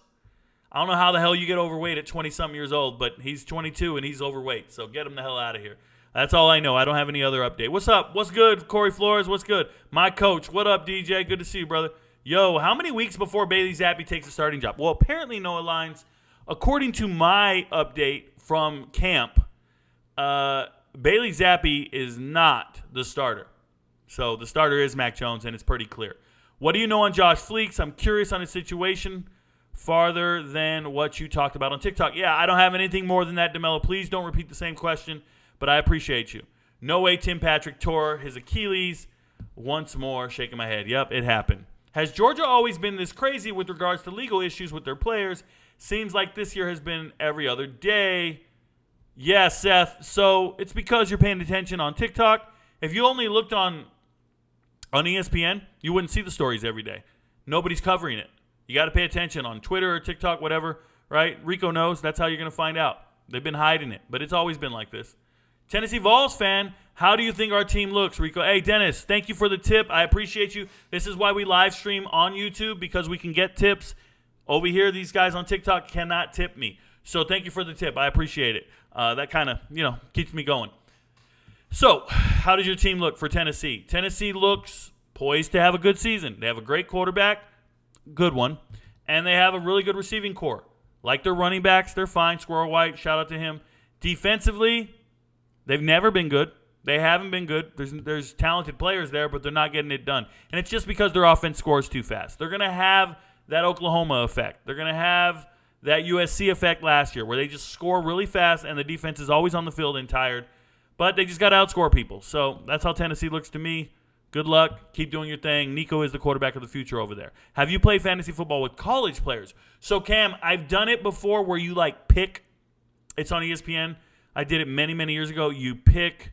[SPEAKER 3] I don't know how the hell you get overweight at 20-something years old, but he's 22 and he's overweight. So get him the hell out of here. That's all I know. I don't have any other update. What's up? What's good, Corey Flores? What's good? My coach. What up, DJ? Good to see you, brother. Yo, how many weeks before Bailey Zappi takes a starting job? Well, apparently, Noah Lyons, according to my update from camp, Bailey Zappi is not the starter. So the starter is Mac Jones, and it's pretty clear. What do you know on Josh Fleeks? I'm curious on his situation farther than what you talked about on TikTok. Yeah, I don't have anything more than that, DeMello. Please don't repeat the same question, but I appreciate you. No way Tim Patrick tore his Achilles. Once more, shaking my head. Yep, it happened. Has Georgia always been this crazy with regards to legal issues with their players? Seems like this year has been every other day. Yeah, Seth. So it's because you're paying attention on TikTok. If you only looked on ESPN, you wouldn't see the stories every day. Nobody's covering it. You got to pay attention on Twitter or TikTok, whatever, right? Rico knows. That's how you're going to find out. They've been hiding it, but it's always been like this. Tennessee Vols fan, how do you think our team looks, Rico? Hey, Dennis, thank you for the tip. I appreciate you. This is why we live stream on YouTube, because we can get tips. Over here, these guys on TikTok cannot tip me. So thank you for the tip. I appreciate it. That kind of, keeps me going. So how does your team look for Tennessee? Tennessee looks poised to have a good season. They have a great quarterback, good one, and they have a really good receiving core. Like their running backs, they're fine. Squirrel White, shout out to him. Defensively, they've never been good. They haven't been good. There's talented players there, but they're not getting it done. And it's just because their offense scores too fast. They're going to have that Oklahoma effect. They're going to have that USC effect last year where they just score really fast and the defense is always on the field and tired. But they just got to outscore people. So that's how Tennessee looks to me. Good luck. Keep doing your thing. Nico is the quarterback of the future over there. Have you played fantasy football with college players? So, Cam, I've done it before where you, pick. It's on ESPN. I did it many, many years ago. You pick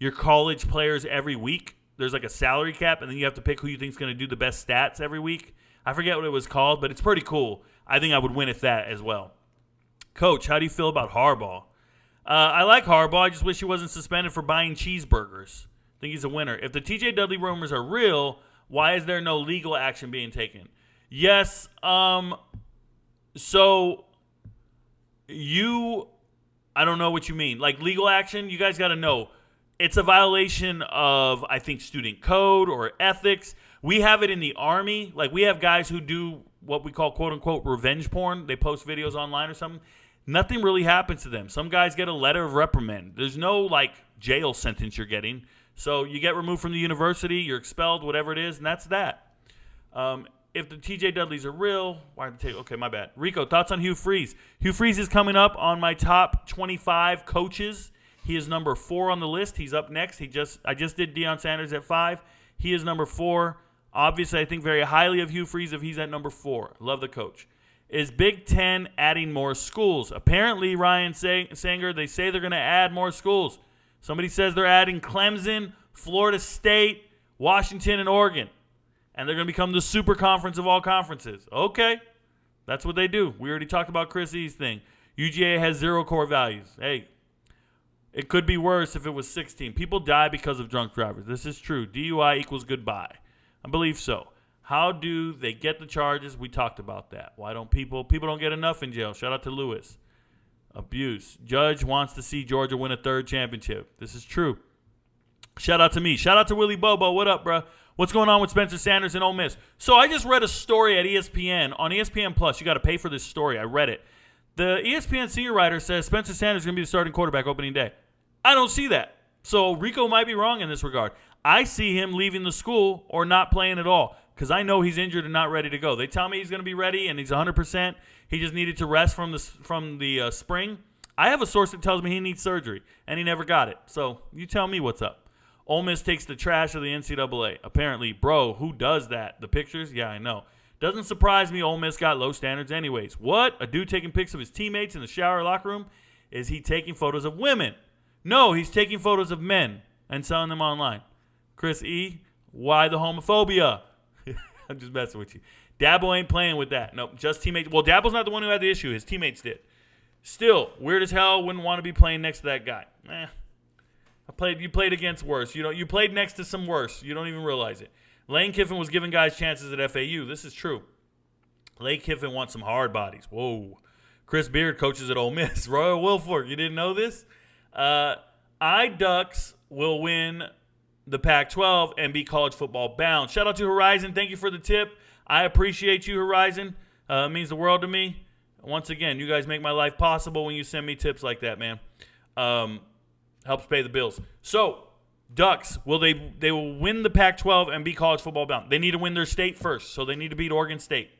[SPEAKER 3] your college players every week. There's a salary cap, and then you have to pick who you think is going to do the best stats every week. I forget what it was called, but it's pretty cool. I think I would win at that as well. Coach, how do you feel about Harbaugh? I like Harbaugh. I just wish he wasn't suspended for buying cheeseburgers. I think he's a winner. If the TJ Dudley rumors are real, why is there no legal action being taken? Yes. So I don't know what you mean. Legal action, you guys got to know. It's a violation of, I think, student code or ethics. We have it in the Army. We have guys who do what we call, quote-unquote, revenge porn. They post videos online or something. Nothing really happens to them. Some guys get a letter of reprimand. There's no, jail sentence you're getting. So you get removed from the university, you're expelled, whatever it is, and that's that. If the TJ Dudleys are real, why did they take? Okay, my bad. Rico, thoughts on Hugh Freeze? Hugh Freeze is coming up on my top 25 coaches. He is number 4 on the list. He's up next. I just did Deion Sanders at 5. He is number 4. Obviously, I think very highly of Hugh Freeze if he's at number 4. Love the coach. Is Big Ten adding more schools? Apparently, Ryan Sanger, they say they're going to add more schools. Somebody says they're adding Clemson, Florida State, Washington, and Oregon. And they're going to become the super conference of all conferences. Okay. That's what they do. We already talked about Chris E's thing. UGA has 0 core values. Hey, it could be worse if it was 16. People die because of drunk drivers. This is true. DUI equals goodbye. I believe so. How do they get the charges? We talked about that. Why don't people don't get enough in jail? Shout out to Lewis. Abuse. Judge wants to see Georgia win a 3rd championship. This is true. Shout out to me. Shout out to Willie Bobo. What up, bro? What's going on with Spencer Sanders and Ole Miss? So I just read a story at ESPN. On ESPN Plus, you got to pay for this story. I read it. The ESPN senior writer says Spencer Sanders is going to be the starting quarterback opening day. I don't see that. So Rico might be wrong in this regard. I see him leaving the school or not playing at all because I know he's injured and not ready to go. They tell me he's going to be ready and he's 100%. He just needed to rest from the spring. I have a source that tells me he needs surgery, and he never got it. So you tell me what's up. Ole Miss takes the trash of the NCAA. Apparently, bro, who does that? The pictures? Yeah, I know. Doesn't surprise me Ole Miss got low standards anyways. What? A dude taking pics of his teammates in the shower locker room? Is he taking photos of women? No, he's taking photos of men and selling them online. Chris E., why the homophobia? I'm just messing with you. Dabo ain't playing with that. Nope, just teammates. Well, Dabo's not the one who had the issue. His teammates did. Still, weird as hell. Wouldn't want to be playing next to that guy. You played against worse. You played next to some worse. You don't even realize it. Lane Kiffin was giving guys chances at FAU. This is true. Lane Kiffin wants some hard bodies. Whoa. Chris Beard coaches at Ole Miss. Royal Wilfork, you didn't know this? Ducks will win the Pac-12 and be college football bound. Shout out to Horizon. Thank you for the tip. I appreciate you, Horizon. It means the world to me. Once again, you guys make my life possible when you send me tips like that, man. Helps pay the bills. So, Ducks, they will win the Pac-12 and be college football bound. They need to win their state first, so they need to beat Oregon State.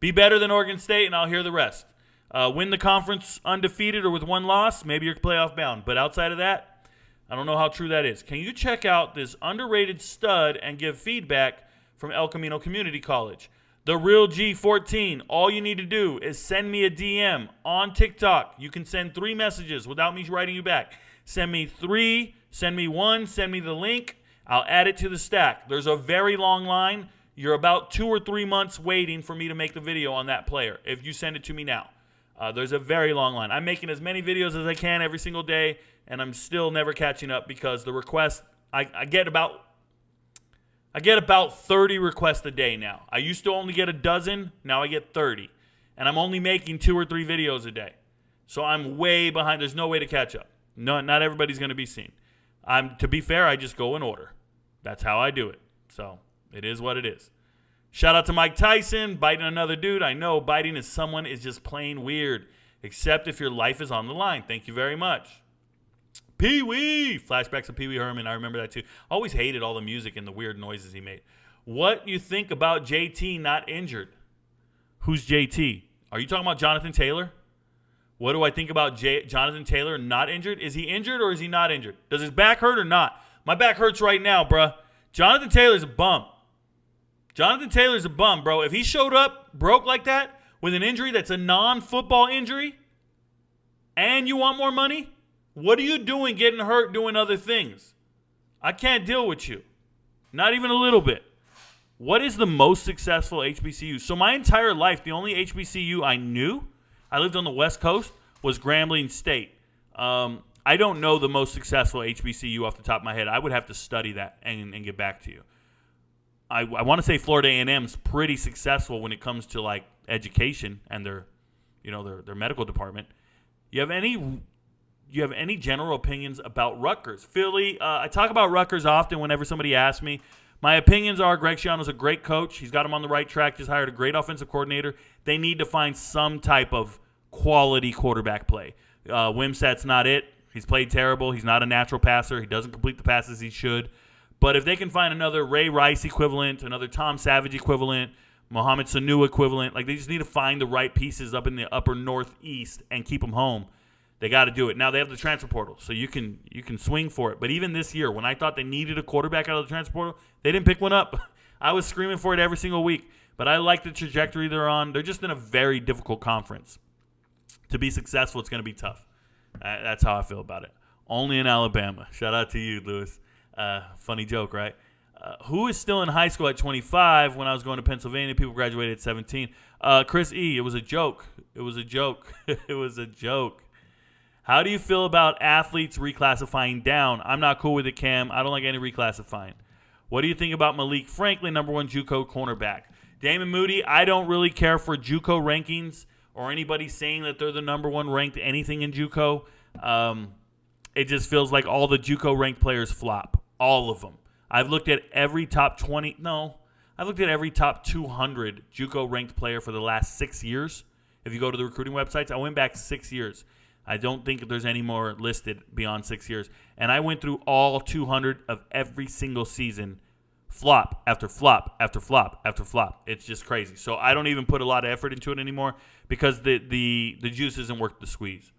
[SPEAKER 3] Be better than Oregon State, and I'll hear the rest. Win the conference undefeated or with one loss, maybe you're playoff bound. But outside of that, I don't know how true that is. Can you check out this underrated stud and give feedback from El Camino Community College? The Real G14. All you need to do is send me a DM on TikTok. You can send 3 messages without me writing you back. Send me 3, send me 1, send me the link. I'll add it to the stack. There's a very long line. You're about 2 or 3 months waiting for me to make the video on that player if you send it to me now. There's a very long line. I'm making as many videos as I can every single day, and I'm still never catching up because the requests, I get about 30 requests a day now. I used to only get a dozen. Now I get 30. And I'm only making 2 or 3 videos a day. So I'm way behind. There's no way to catch up. No, not everybody's going to be seen. To be fair, I just go in order. That's how I do it. So it is what it is. Shout out to Mike Tyson, biting another dude. I know biting is someone is just plain weird, except if your life is on the line. Thank you very much. Pee-wee! Flashbacks of Pee-wee Herman. I remember that too. Always hated all the music and the weird noises he made. What you think about JT not injured? Who's JT? Are you talking about Jonathan Taylor? What do I think about Jonathan Taylor not injured? Is he injured or is he not injured? Does his back hurt or not? My back hurts right now, bruh. Jonathan Taylor's a bum. Jonathan Taylor's a bum, bro. If he showed up broke like that with an injury that's a non-football injury and you want more money, what are you doing getting hurt doing other things? I can't deal with you. Not even a little bit. What is the most successful HBCU? So my entire life, the only HBCU I knew, I lived on the West Coast, was Grambling State. I don't know the most successful HBCU off the top of my head. I would have to study that and get back to you. I want to say Florida A&M is pretty successful when it comes to like education and their medical department. You have any general opinions about Rutgers? Philly, I talk about Rutgers often whenever somebody asks me. My opinions are Greg Schiano's a great coach. He's got him on the right track. Just hired a great offensive coordinator. They need to find some type of quality quarterback play. Wimsatt's not it. He's played terrible. He's not a natural passer. He doesn't complete the passes he should. But if they can find another Ray Rice equivalent, another Tom Savage equivalent, Mohamed Sanu equivalent, like they just need to find the right pieces up in the upper northeast and keep them home. They got to do it. Now they have the transfer portal, so you can swing for it. But even this year, when I thought they needed a quarterback out of the transfer portal, they didn't pick one up. I was screaming for it every single week. But I like the trajectory they're on. They're just in a very difficult conference. To be successful, it's going to be tough. That's how I feel about it. Only in Alabama. Shout out to you, Lewis. Funny joke, right? Who is still in high school at 25? When I was going to Pennsylvania, people graduated at 17. Chris E. It was a joke. It was a joke. It was a joke. How do you feel about athletes reclassifying down? I'm not cool with it, Cam. I don't like any reclassifying. What do you think about Malik Franklin, number 1 JUCO cornerback? Damon Moody, I don't really care for JUCO rankings or anybody saying that they're the number 1 ranked anything in JUCO. It just feels like all the JUCO ranked players flop. All of them. I've looked at every top 20. No, I've looked at every top 200 JUCO ranked player for the last 6 years. If you go to the recruiting websites, I went back 6 years. I don't think there's any more listed beyond 6 years. And I went through all 200 of every single season. Flop after flop after flop after flop. It's just crazy. So I don't even put a lot of effort into it anymore because the juice isn't worth the squeeze.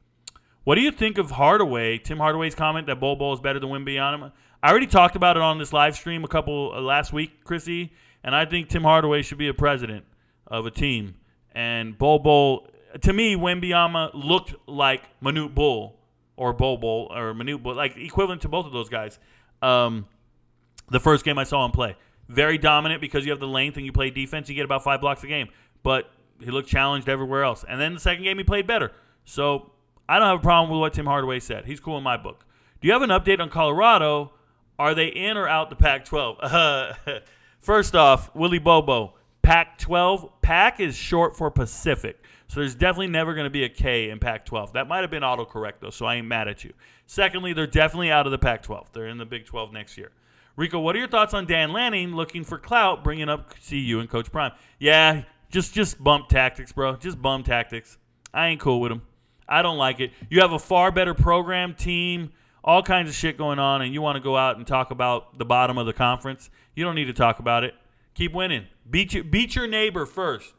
[SPEAKER 3] What do you think of Hardaway? Tim Hardaway's comment that Bol Bol is better than Wembanyama. I already talked about it on this live stream last week, Chrissy, and I think Tim Hardaway should be a president of a team. And Bol Bol, to me, Wembanyama looked like Manute Bol or Bol Bol or Manute Bol, like equivalent to both of those guys. The first game I saw him play. Very dominant because you have the length and you play defense. You get about 5 blocks a game. But he looked challenged everywhere else. And then the second game he played better. So I don't have a problem with what Tim Hardaway said. He's cool in my book. Do you have an update on Colorado? Are they in or out the Pac-12? First off, Willie Bobo, Pac-12. Pac is short for Pacific. So there's definitely never going to be a K in Pac-12. That might have been autocorrect, though, so I ain't mad at you. Secondly, they're definitely out of the Pac-12. They're in the Big 12 next year. Rico, what are your thoughts on Dan Lanning looking for clout, bringing up CU and Coach Prime? Yeah, just bump tactics, bro. Just bum tactics. I ain't cool with them. I don't like it. You have a far better program, team, all kinds of shit going on, and you want to go out and talk about the bottom of the conference. You don't need to talk about it. Keep winning. Beat your neighbor first.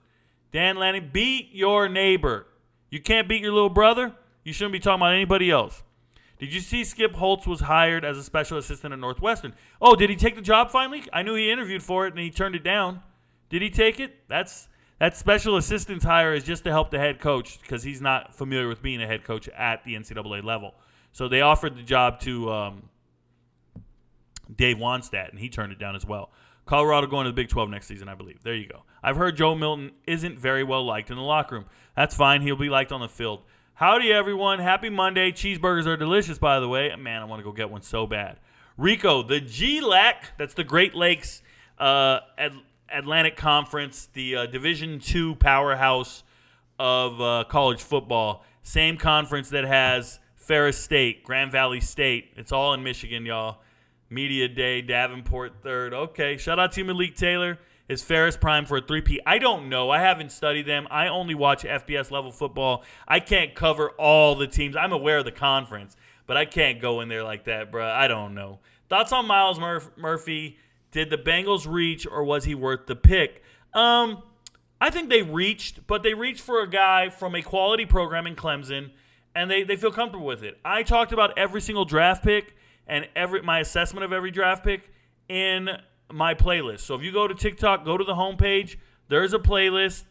[SPEAKER 3] Dan Lanning, beat your neighbor. You can't beat your little brother? You shouldn't be talking about anybody else. Did you see Skip Holtz was hired as a special assistant at Northwestern? Oh, did he take the job finally? I knew he interviewed for it and he turned it down. Did he take it? That special assistant's hire is just to help the head coach because he's not familiar with being a head coach at the NCAA level. So they offered the job to Dave Wannstedt, and he turned it down as well. Colorado going to the Big 12 next season, I believe. There you go. I've heard Joe Milton isn't very well liked in the locker room. That's fine. He'll be liked on the field. Howdy, everyone. Happy Monday. Cheeseburgers are delicious, by the way. Man, I want to go get one so bad. Rico, the GLAC, that's the Great Lakes Atlantic Conference, the Division II powerhouse of college football. Same conference that has Ferris State, Grand Valley State. It's all in Michigan, y'all. Media Day, Davenport third. Okay, shout out to Malik Taylor. Is Ferris prime for a 3P? I don't know. I haven't studied them. I only watch FBS level football. I can't cover all the teams. I'm aware of the conference, but I can't go in there like that, bro. I don't know. Thoughts on Miles Murphy? Did the Bengals reach, or was he worth the pick? I think they reached, but they reached for a guy from a quality program in Clemson, and they feel comfortable with it. I talked about every single draft pick and my assessment of every draft pick in my playlist. So if you go to TikTok, go to the homepage, there's a playlist,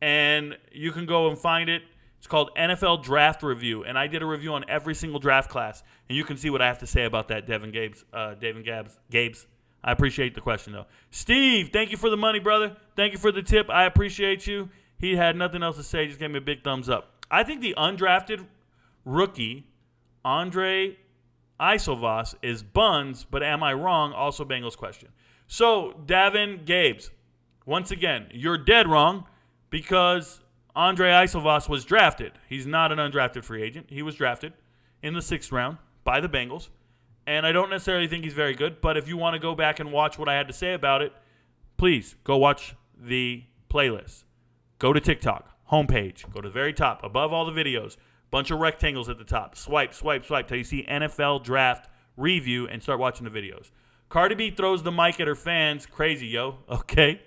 [SPEAKER 3] and you can go and find it. It's called NFL Draft Review, and I did a review on every single draft class, and you can see what I have to say about that, Devin Gabes. I appreciate the question, though. Steve, thank you for the money, brother. Thank you for the tip. I appreciate you. He had nothing else to say. Just gave me a big thumbs up. I think the undrafted rookie, Andre Isovas, is buns, but am I wrong? Also Bengals question. So, Davin Gabes, once again, you're dead wrong because Andre Isovas was drafted. He's not an undrafted free agent. He was drafted in the 6th round by the Bengals. And I don't necessarily think he's very good, but if you want to go back and watch what I had to say about it, please go watch the playlist. Go to TikTok, homepage, go to the very top, above all the videos, bunch of rectangles at the top. Swipe, swipe, swipe till you see NFL Draft Review and start watching the videos. Cardi B throws the mic at her fans. Crazy, yo. Okay.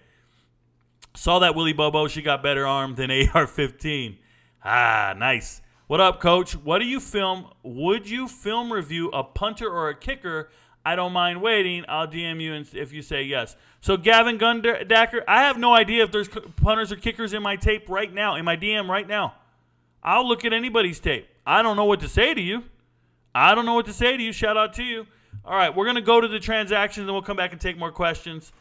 [SPEAKER 3] Saw that Willie Bobo. She got better arm than AR-15. Ah, nice. What up, Coach? What do you film? Would you film review a punter or a kicker? I don't mind waiting. I'll DM you if you say yes. So, Gavin Gundacker, I have no idea if there's punters or kickers in my tape right now, in my DM right now. I'll look at anybody's tape. I don't know what to say to you. Shout out to you. All right, we're going to go to the transactions, and we'll come back and take more questions.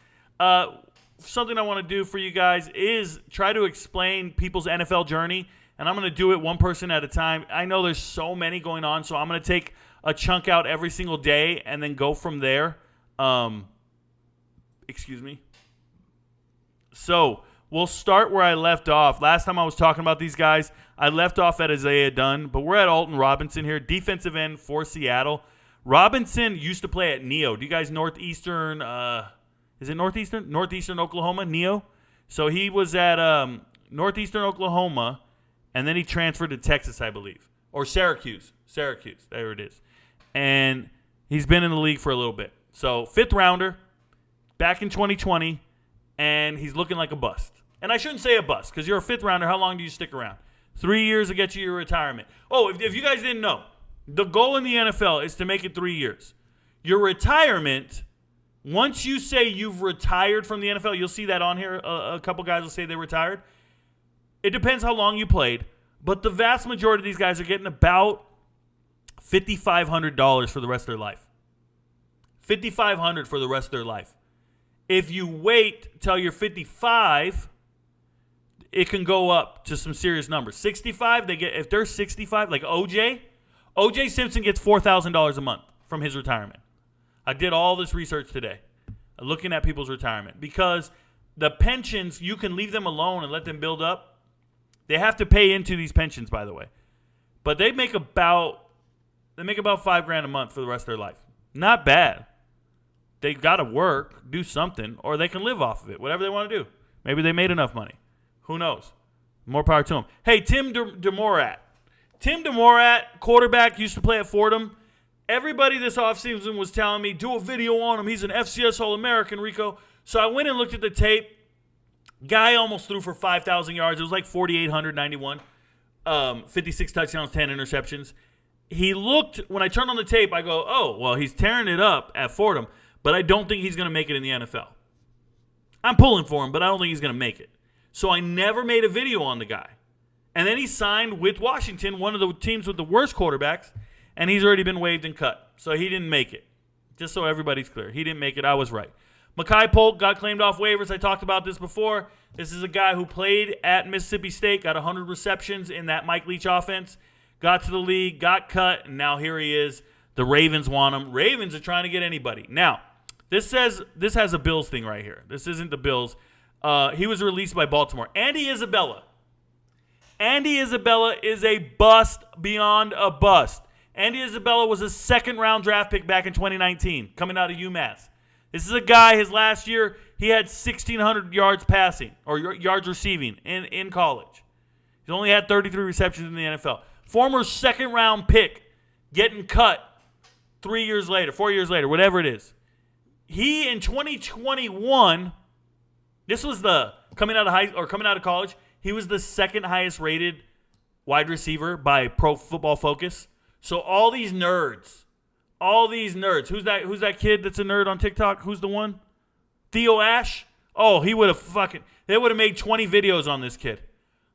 [SPEAKER 3] Something I want to do for you guys is try to explain people's NFL journey, and I'm going to do it one person at a time. I know there's so many going on, so I'm going to take a chunk out every single day and then go from there. Excuse me. So we'll start where I left off. Last time I was talking about these guys, I left off at Isaiah Dunn, but we're at Alton Robinson here, defensive end for Seattle. Robinson used to play at Neo. Do you guys Northeastern? Is it Northeastern? Northeastern Oklahoma, Neo. So he was at Northeastern Oklahoma, and then he transferred to Texas, I believe, or Syracuse. Syracuse, there it is. And he's been in the league for a little bit. So 5th rounder, back in 2020, and he's looking like a bust. And I shouldn't say a bust because you're a 5th rounder. How long do you stick around? 3 years to get you your retirement. Oh, if you guys didn't know, the goal in the NFL is to make it 3 years. Your retirement, once you say you've retired from the NFL, you'll see that on here. A couple guys will say they retired. It depends how long you played, but the vast majority of these guys are getting about $5,500 for the rest of their life. $5,500 for the rest of their life. If you wait till you're 55, it can go up to some serious numbers. 65, if they're 65, like OJ Simpson gets $4,000 a month from his retirement. I did all this research today, looking at people's retirement, because the pensions, you can leave them alone and let them build up. They have to pay into these pensions, by the way, but they make about $5,000 a month for the rest of their life. Not bad. They got to work, do something, or they can live off of it, whatever they want to do. Maybe they made enough money. Who knows? More power to them. Hey, Tim DeMorat. Tim DeMorat, quarterback, used to play at Fordham. Everybody this offseason was telling me, do a video on him. He's an FCS All-American, Rico. So I went and looked at the tape. Guy almost threw for 5,000 yards. It was like 4,891. 56 touchdowns, 10 interceptions. He looked, when I turned on the tape, I go, oh, well, he's tearing it up at Fordham, but I don't think he's going to make it in the NFL. I'm pulling for him, but I don't think he's going to make it. So I never made a video on the guy. And then he signed with Washington, one of the teams with the worst quarterbacks, and he's already been waived and cut. So he didn't make it. Just so everybody's clear. He didn't make it. I was right. Mekhi Polk got claimed off waivers. I talked about this before. This is a guy who played at Mississippi State, got 100 receptions in that Mike Leach offense, got to the league, got cut, and now here he is. The Ravens want him. Ravens are trying to get anybody. Now, this has a Bills thing right here. This isn't the Bills. He was released by Baltimore. Andy Isabella. Andy Isabella is a bust beyond a bust. Andy Isabella was a second-round draft pick back in 2019, coming out of UMass. This is a guy, his last year, he had 1,600 yards passing, or yards receiving in college. He's only had 33 receptions in the NFL. Former second-round pick getting cut 3 years later, 4 years later, whatever it is. He, in 2021, this was the coming out of college, he was the second highest rated wide receiver by Pro Football Focus. So all these nerds, who's that kid that's a nerd on TikTok? Who's the one? Theo Ash? Oh, they would have made 20 videos on this kid.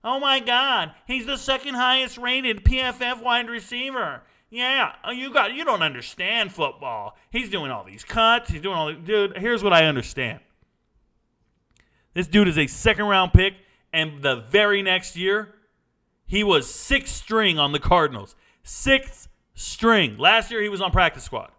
[SPEAKER 3] Oh my God, he's the second highest rated PFF wide receiver. Yeah, you don't understand football. He's doing all these cuts. Dude, here's what I understand. This dude is a second-round pick, and the very next year, he was sixth string on the Cardinals. Sixth string. Last year, he was on practice squad.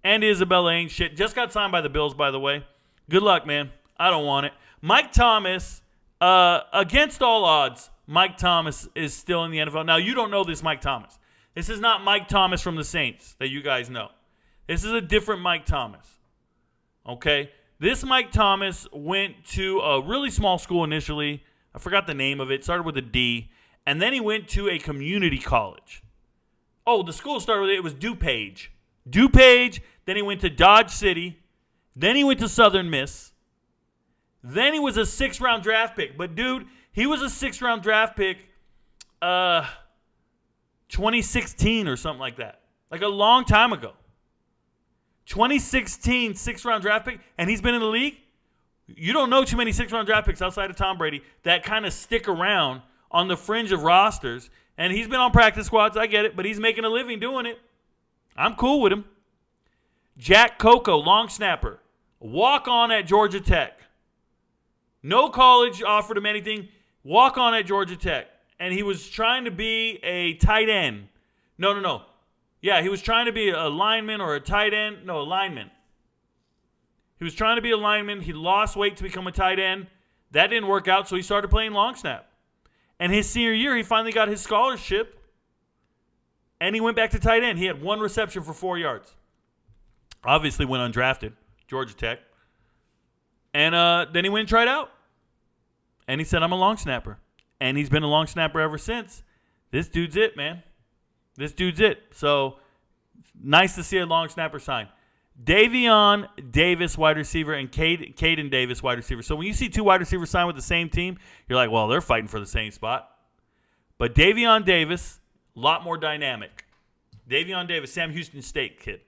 [SPEAKER 3] Andy Isabella ain't shit. Just got signed by the Bills, by the way. Good luck, man. I don't want it. Mike Thomas, against all odds, Mike Thomas is still in the NFL. Now, you don't know this Mike Thomas. This is not Mike Thomas from the Saints that you guys know. This is a different Mike Thomas. Okay? This Mike Thomas went to a really small school initially. I forgot the name of it. Started with a D. And then he went to a community college. Oh, the school started with it. It was DuPage. DuPage. Then he went to Dodge City. Then he went to Southern Miss. Then he was a sixth-round draft pick. But, dude, he was a sixth-round draft pick 2016 or something like that. Like a long time ago. 2016 sixth-round draft pick, and he's been in the league. You don't know too many sixth-round draft picks outside of Tom Brady that kind of stick around on the fringe of rosters. And he's been on practice squads. I get it, but he's making a living doing it. I'm cool with him. Jack Coco, long snapper. Walk-on at Georgia Tech. No college offered him anything. Walk-on at Georgia Tech. And he was trying to be a tight end. No. Yeah, he was trying to be a lineman or a tight end. No, a lineman. He was trying to be a lineman. He lost weight to become a tight end. That didn't work out, so he started playing long snap. And his senior year, he finally got his scholarship, and he went back to tight end. He had one reception for 4 yards. Obviously went undrafted, Georgia Tech. And then he went and tried out. And he said, I'm a long snapper. And he's been a long snapper ever since. This dude's it, man. This dude's it. So, nice to see a long snapper sign. Davion Davis, wide receiver, and Caden Davis, wide receiver. So, when you see two wide receivers sign with the same team, you're like, well, they're fighting for the same spot. But Davion Davis, a lot more dynamic. Davion Davis, Sam Houston State kid.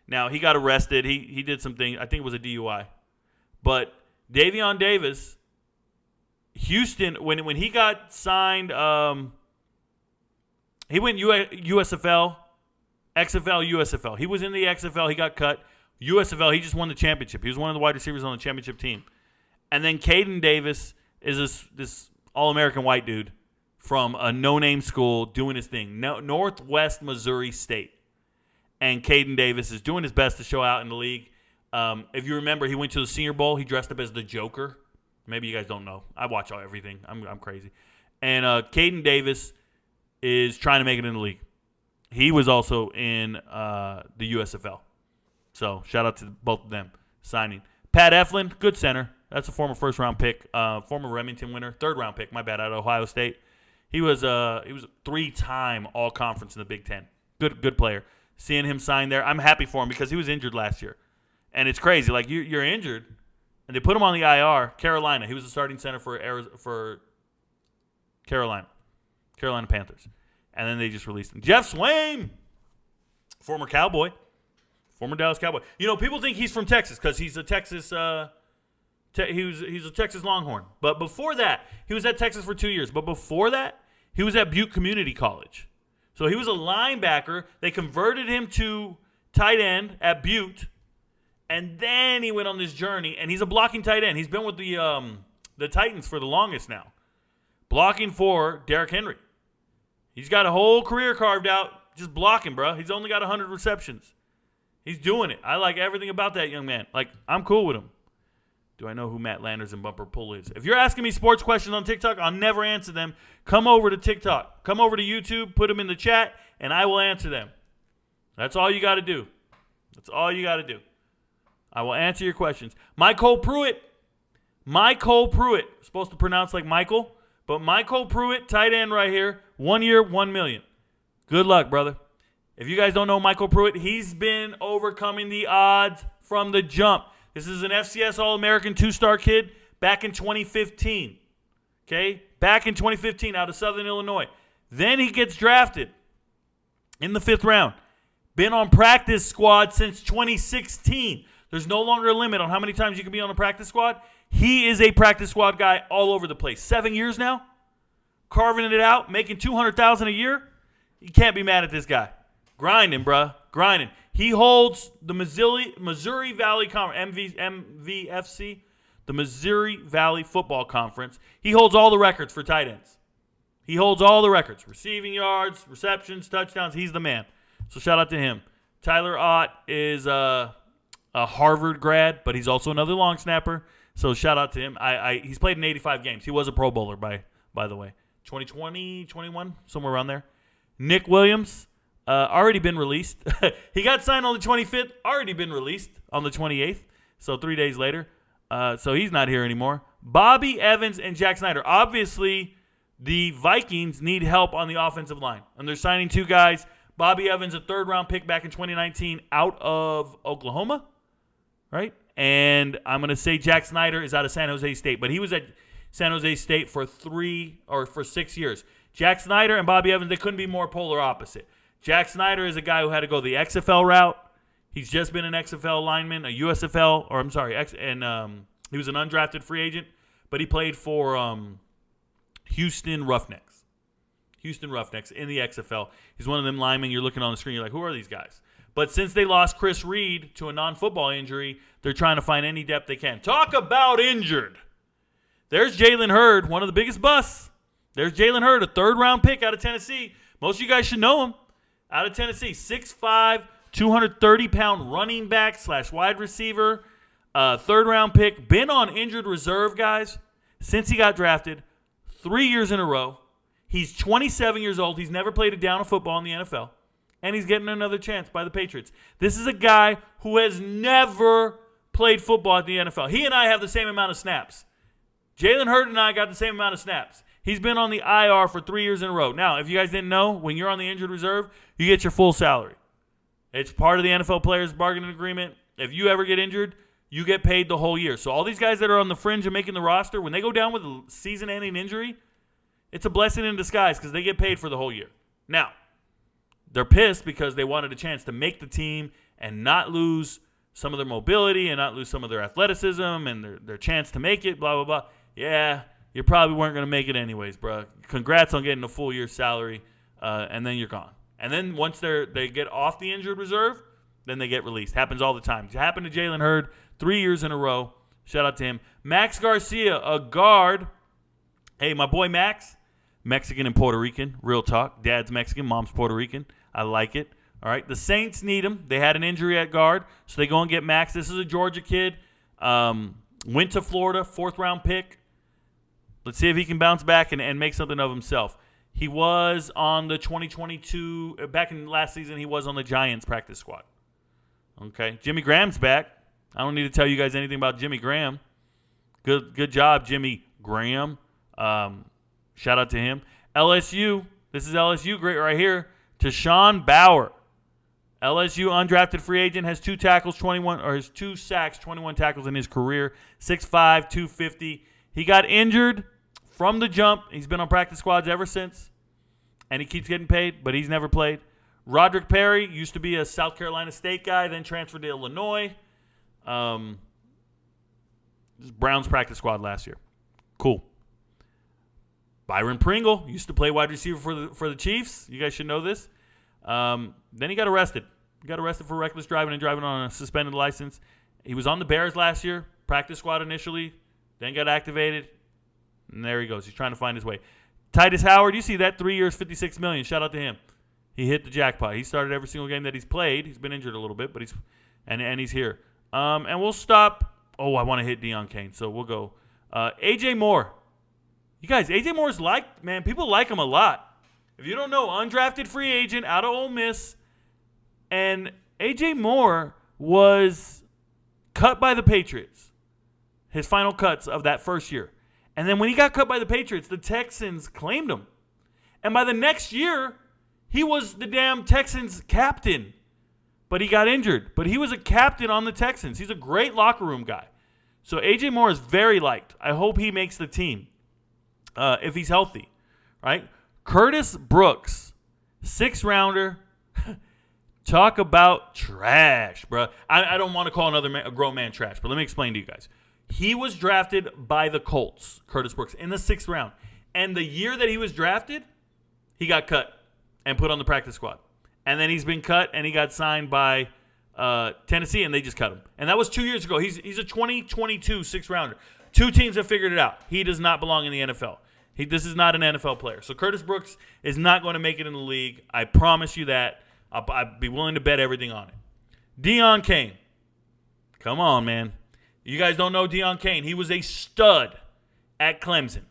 [SPEAKER 3] Now, he got arrested. He did something. I think it was a DUI. But Davion Davis, Houston, when he got signed, he went USFL, XFL, USFL. He was in the XFL. He got cut. USFL, he just won the championship. He was one of the wide receivers on the championship team. And then Caden Davis is this All-American white dude from a no-name school doing his thing, Northwest Missouri State. And Caden Davis is doing his best to show out in the league. If you remember, he went to the Senior Bowl. He dressed up as the Joker. Maybe you guys don't know. I watch everything. I'm crazy. And Caden Davis is trying to make it in the league. He was also in the USFL. So, shout out to both of them signing. Pat Eflin, good center. That's a former first-round pick, former Remington winner, third-round pick, my bad, out of Ohio State. He was a three-time All-Conference in the Big Ten. Good player. Seeing him sign there, I'm happy for him because he was injured last year. And it's crazy. Like, you're injured, and they put him on the IR. Carolina. He was the starting center for Carolina Panthers. And then they just released him. Jeff Swaim, former Cowboy, former Dallas Cowboy. You know, people think he's from Texas because he's a Texas He's a Texas Longhorn. But before that, he was at Texas for 2 years. But before that, he was at Butte Community College. So he was a linebacker. They converted him to tight end at Butte. And then he went on this journey, and he's a blocking tight end. He's been with the Titans for the longest now, blocking for Derrick Henry. He's got a whole career carved out just blocking, bro. He's only got 100 receptions. He's doing it. I like everything about that young man. Like, I'm cool with him. Do I know who Matt Landers and Bumper Pull is? If you're asking me sports questions on TikTok, I'll never answer them. Come over to TikTok. Come over to YouTube. Put them in the chat, and I will answer them. That's all you got to do. That's all you got to do. I will answer your questions. Michael Pruitt. Supposed to pronounce like Michael, but Michael Pruitt, tight end right here. 1 year, $1 million. Good luck, brother. If you guys don't know Michael Pruitt, he's been overcoming the odds from the jump. This is an FCS All-American 2-star kid back in 2015. Okay? Back in 2015 out of Southern Illinois. Then he gets drafted in the 5th round. Been on practice squad since 2016. There's no longer a limit on how many times you can be on a practice squad. He is a practice squad guy all over the place. 7 years now. Carving it out, making $200,000 a year. You can't be mad at this guy. Grinding, bruh. Grinding. He holds the Missouri Valley Conference, MVFC, the Missouri Valley Football Conference. He holds all the records for tight ends. He holds all the records. Receiving yards, receptions, touchdowns. He's the man. So shout out to him. Tyler Ott is a Harvard grad, but he's also another long snapper. So shout out to him. He's played in 85 games. He was a Pro Bowler, by the way. 2020, 21, somewhere around there. Nick Williams, already been released. He got signed on the 25th, already been released on the 28th, so 3 days later. So he's not here anymore. Bobby Evans and Jack Snyder. Obviously, the Vikings need help on the offensive line, and they're signing 2 guys. Bobby Evans, a 3rd-round pick back in 2019 out of Oklahoma, right? And I'm going to say Jack Snyder is out of San Jose State, but he was at San Jose State for 6 years. Jack Snyder and Bobby Evans, they couldn't be more polar opposite. Jack Snyder is a guy who had to go the XFL route. He's just been an XFL lineman, a USFL, or I'm sorry, he was an undrafted free agent, but he played for Houston Roughnecks. Houston Roughnecks in the XFL. He's one of them linemen you're looking on the screen, you're like, who are these guys? But since they lost Chris Reed to a non-football injury, they're trying to find any depth they can. Talk about injured. There's Jalen Hurd, one of the biggest busts. There's Jalen Hurd, a 3rd-round pick out of Tennessee. Most of you guys should know him. Out of Tennessee, 6'5", 230-pound running back / wide receiver, 3rd-round pick. Been on injured reserve, guys, since he got drafted 3 years in a row. He's 27 years old. He's never played a down of football in the NFL. And he's getting another chance by the Patriots. This is a guy who has never played football at the NFL. He and I have the same amount of snaps. Jalen Hurd and I got the same amount of snaps. He's been on the IR for 3 years in a row. Now, if you guys didn't know, when you're on the injured reserve, you get your full salary. It's part of the NFL players' bargaining agreement. If you ever get injured, you get paid the whole year. So all these guys that are on the fringe of making the roster, when they go down with a season-ending injury, it's a blessing in disguise because they get paid for the whole year. Now, they're pissed because they wanted a chance to make the team and not lose some of their mobility and not lose some of their athleticism and their chance to make it, blah, blah, blah. Yeah, you probably weren't going to make it anyways, bro. Congrats on getting a full year's salary, and then you're gone. And then once they get off the injured reserve, then they get released. Happens all the time. It happened to Jalen Hurd 3 years in a row. Shout out to him. Max Garcia, a guard. Hey, my boy Max, Mexican and Puerto Rican. Real talk. Dad's Mexican, mom's Puerto Rican. I like it. All right. The Saints need him. They had an injury at guard, so they go and get Max. This is a Georgia kid. Went to Florida, 4th-round pick. Let's see if he can bounce back and make something of himself. He was on the 2022, back in last season, he was on the Giants practice squad. Okay. Jimmy Graham's back. I don't need to tell you guys anything about Jimmy Graham. Good job, Jimmy Graham. Shout out to him. LSU. This is LSU great right here. Tashawn Bauer. LSU undrafted free agent, has 2 tackles, 21, or has 2 sacks, 21 tackles in his career. 6'5", 250. He got injured from the jump. He's been on practice squads ever since. And he keeps getting paid, but he's never played. Roderick Perry used to be a South Carolina State guy, then transferred to Illinois. Browns practice squad last year. Cool. Byron Pringle used to play wide receiver for the Chiefs. You guys should know this. Then he got arrested. He got arrested for reckless driving and driving on a suspended license. He was on the Bears last year, practice squad initially, then got activated, and there he goes. He's trying to find his way. Titus Howard, you see that, 3 years, $56 million. Shout out to him. He hit the jackpot. He started every single game that he's played. He's been injured a little bit, but he's here. And we'll stop. Oh, I want to hit Deion Kane, so we'll go. A.J. Moore. You guys, A.J. Moore's liked, man. People like him a lot. If you don't know, undrafted free agent out of Ole Miss. And A.J. Moore was cut by the Patriots. His final cuts of that first year. And then when he got cut by the Patriots, the Texans claimed him. And by the next year, he was the damn Texans captain. But he got injured. But he was a captain on the Texans. He's a great locker room guy. So A.J. Moore is very liked. I hope he makes the team if he's healthy. Right? Curtis Brooks, 6th rounder. Talk about trash, bro. I don't want to call a grown man trash, but let me explain to you guys. He was drafted by the Colts, Curtis Brooks, in the 6th round. And the year that he was drafted, he got cut and put on the practice squad. And then he's been cut, and he got signed by Tennessee, and they just cut him. And that was 2 years ago. He's a 2022 6th rounder. 2 teams have figured it out. He does not belong in the NFL. This is not an NFL player. So Curtis Brooks is not going to make it in the league. I promise you that. I'd be willing to bet everything on it. Deion Kane. Come on, man. You guys don't know Deion Kane. He was a stud at Clemson.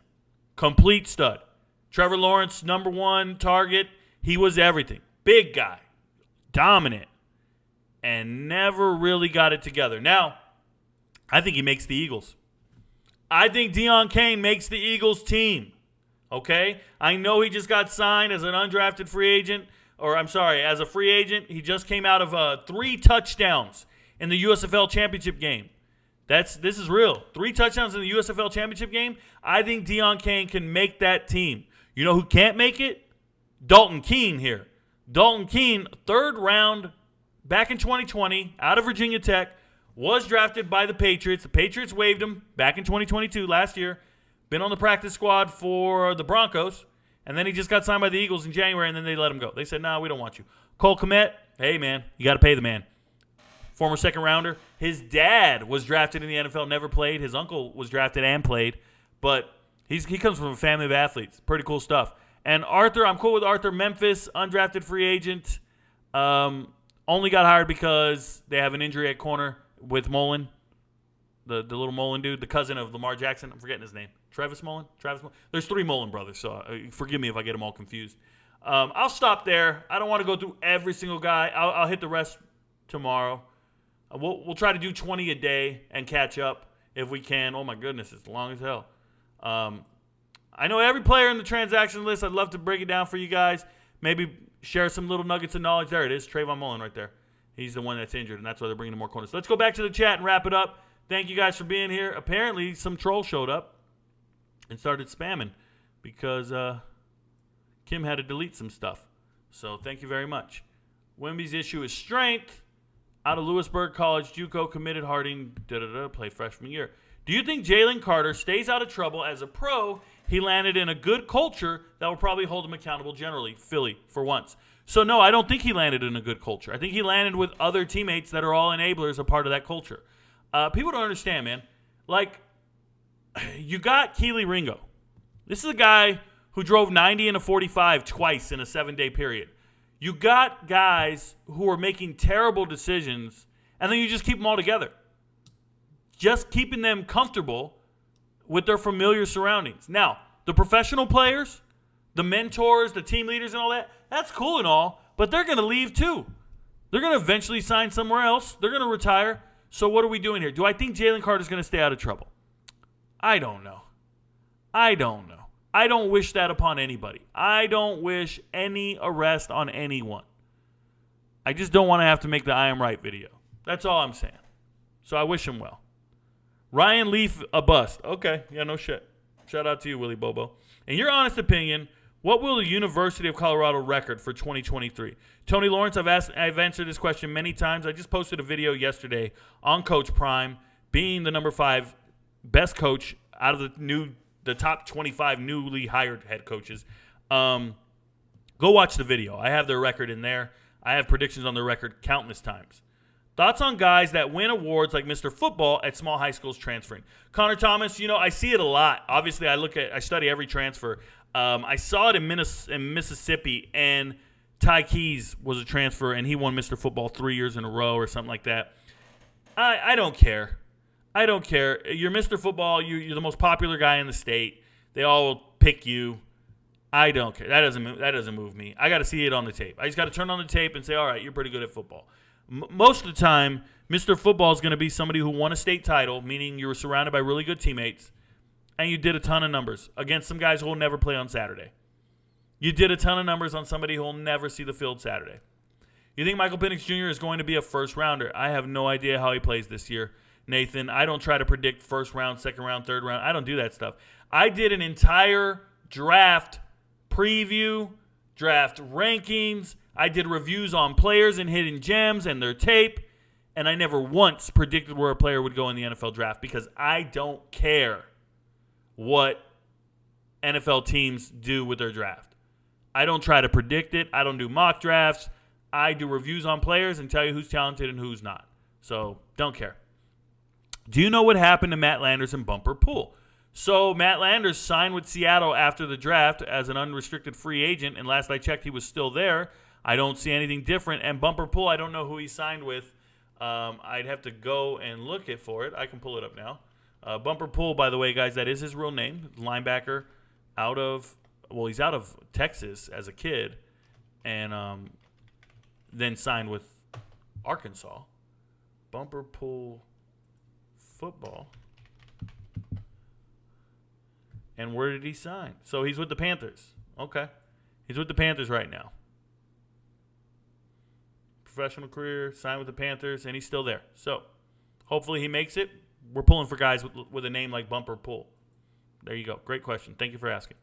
[SPEAKER 3] Complete stud. Trevor Lawrence, #1 target. He was everything. Big guy. Dominant. And never really got it together. Now, I think he makes the Eagles. I think Deion Kane makes the Eagles team. Okay? I know he just got signed as an undrafted free agent. As a free agent. He just came out of 3 touchdowns in the USFL championship game. This is real. 3 touchdowns in the USFL championship game. I think Deion Kane can make that team. You know who can't make it? Dalton Keene here. Dalton Keene, 3rd round, back in 2020, out of Virginia Tech, was drafted by the Patriots. The Patriots waived him back in 2022, last year. Been on the practice squad for the Broncos. And then he just got signed by the Eagles in January, and then they let him go. They said, "No, we don't want you." Cole Kmet, hey, man, you got to pay the man. Former 2nd rounder. His dad was drafted in the NFL, never played. His uncle was drafted and played. But he comes from a family of athletes. Pretty cool stuff. And Arthur, I'm cool with Arthur. Memphis, undrafted free agent. Only got hired because they have an injury at corner with Mullen. The little Mullen dude, the cousin of Lamar Jackson. I'm forgetting his name. Travis Mullen? There's 3 Mullen brothers, so forgive me if I get them all confused. I'll stop there. I don't want to go through every single guy. I'll hit the rest tomorrow. We'll try to do 20 a day and catch up if we can. Oh, my goodness, it's long as hell. I know every player in the transaction list. I'd love to break it down for you guys. Maybe share some little nuggets of knowledge. There it is, Trayvon Mullen right there. He's the one that's injured, and that's why they're bringing in more corners. Let's go back to the chat and wrap it up. Thank you guys for being here. Apparently, some troll showed up and started spamming because Kim had to delete some stuff. So thank you very much. Wemby's issue is strength. Out of Lewisburg College, JUCO, committed Harding, played freshman year. Do you think Jalen Carter stays out of trouble as a pro? He landed in a good culture that will probably hold him accountable generally. Philly, for once. So no, I don't think he landed in a good culture. I think he landed with other teammates that are all enablers, a part of that culture. People don't understand, man. Like, you got Keely Ringo. This is a guy who drove 90 and a 45 twice in a 7-day period. You got guys who are making terrible decisions, and then you just keep them all together. Just keeping them comfortable with their familiar surroundings. Now, the professional players, the mentors, the team leaders and all that, that's cool and all, but they're going to leave too. They're going to eventually sign somewhere else. They're going to retire. So what are we doing here? Do I think Jalen Carter's going to stay out of trouble? I don't know. I don't wish that upon anybody. I don't wish any arrest on anyone. I just don't want to have to make the I am right video. That's all I'm saying. So I wish him well. Ryan Leaf, a bust. Okay, yeah, no shit. Shout out to you, Willie Bobo. In your honest opinion, what will the University of Colorado record for 2023? Tony Lawrence, I've answered this question many times. I just posted a video yesterday on Coach Prime being the number 5 best coach out of the top 25 newly hired head coaches. Go watch the video. I have their record in there. I have predictions on their record countless times. Thoughts on guys that win awards like Mr. Football at small high schools transferring. Connor Thomas, I see it a lot. Obviously, I study every transfer. I saw it in Mississippi, and Ty Keys was a transfer, and he won Mr. Football 3 years in a row or something like that. I don't care. I don't care. You're Mr. Football. You're the most popular guy in the state. They all will pick you. I don't care. That doesn't move me. I got to see it on the tape. I just got to turn on the tape and say, all right, you're pretty good at football. Most of the time, Mr. Football is going to be somebody who won a state title, meaning you were surrounded by really good teammates, and you did a ton of numbers against some guys who will never play on Saturday. You did a ton of numbers on somebody who will never see the field Saturday. You think Michael Penix Jr. is going to be a first-rounder? I have no idea how he plays this year, Nathan. I don't try to predict first round, second round, third round. I don't do that stuff. I did an entire draft preview, draft rankings. I did reviews on players and hidden gems and their tape, and I never once predicted where a player would go in the NFL draft because I don't care what NFL teams do with their draft. I don't try to predict it. I don't do mock drafts. I do reviews on players and tell you who's talented and who's not. So, don't care. Do you know what happened to Matt Landers and Bumper Pool? So, Matt Landers signed with Seattle after the draft as an unrestricted free agent, and last I checked, he was still there. I don't see anything different. And Bumper Pool, I don't know who he signed with. I'd have to go and look for it. I can pull it up now. Bumper Pool, by the way, guys, that is his real name. Linebacker he's out of Texas as a kid and then signed with Arkansas. Bumper Pool football. And where did he sign? So he's with the Panthers. Okay. He's with the Panthers right now. Professional career, signed with the Panthers, and he's still there. So hopefully he makes it. We're pulling for guys with a name like Bumper Pool. There you go. Great question. Thank you for asking.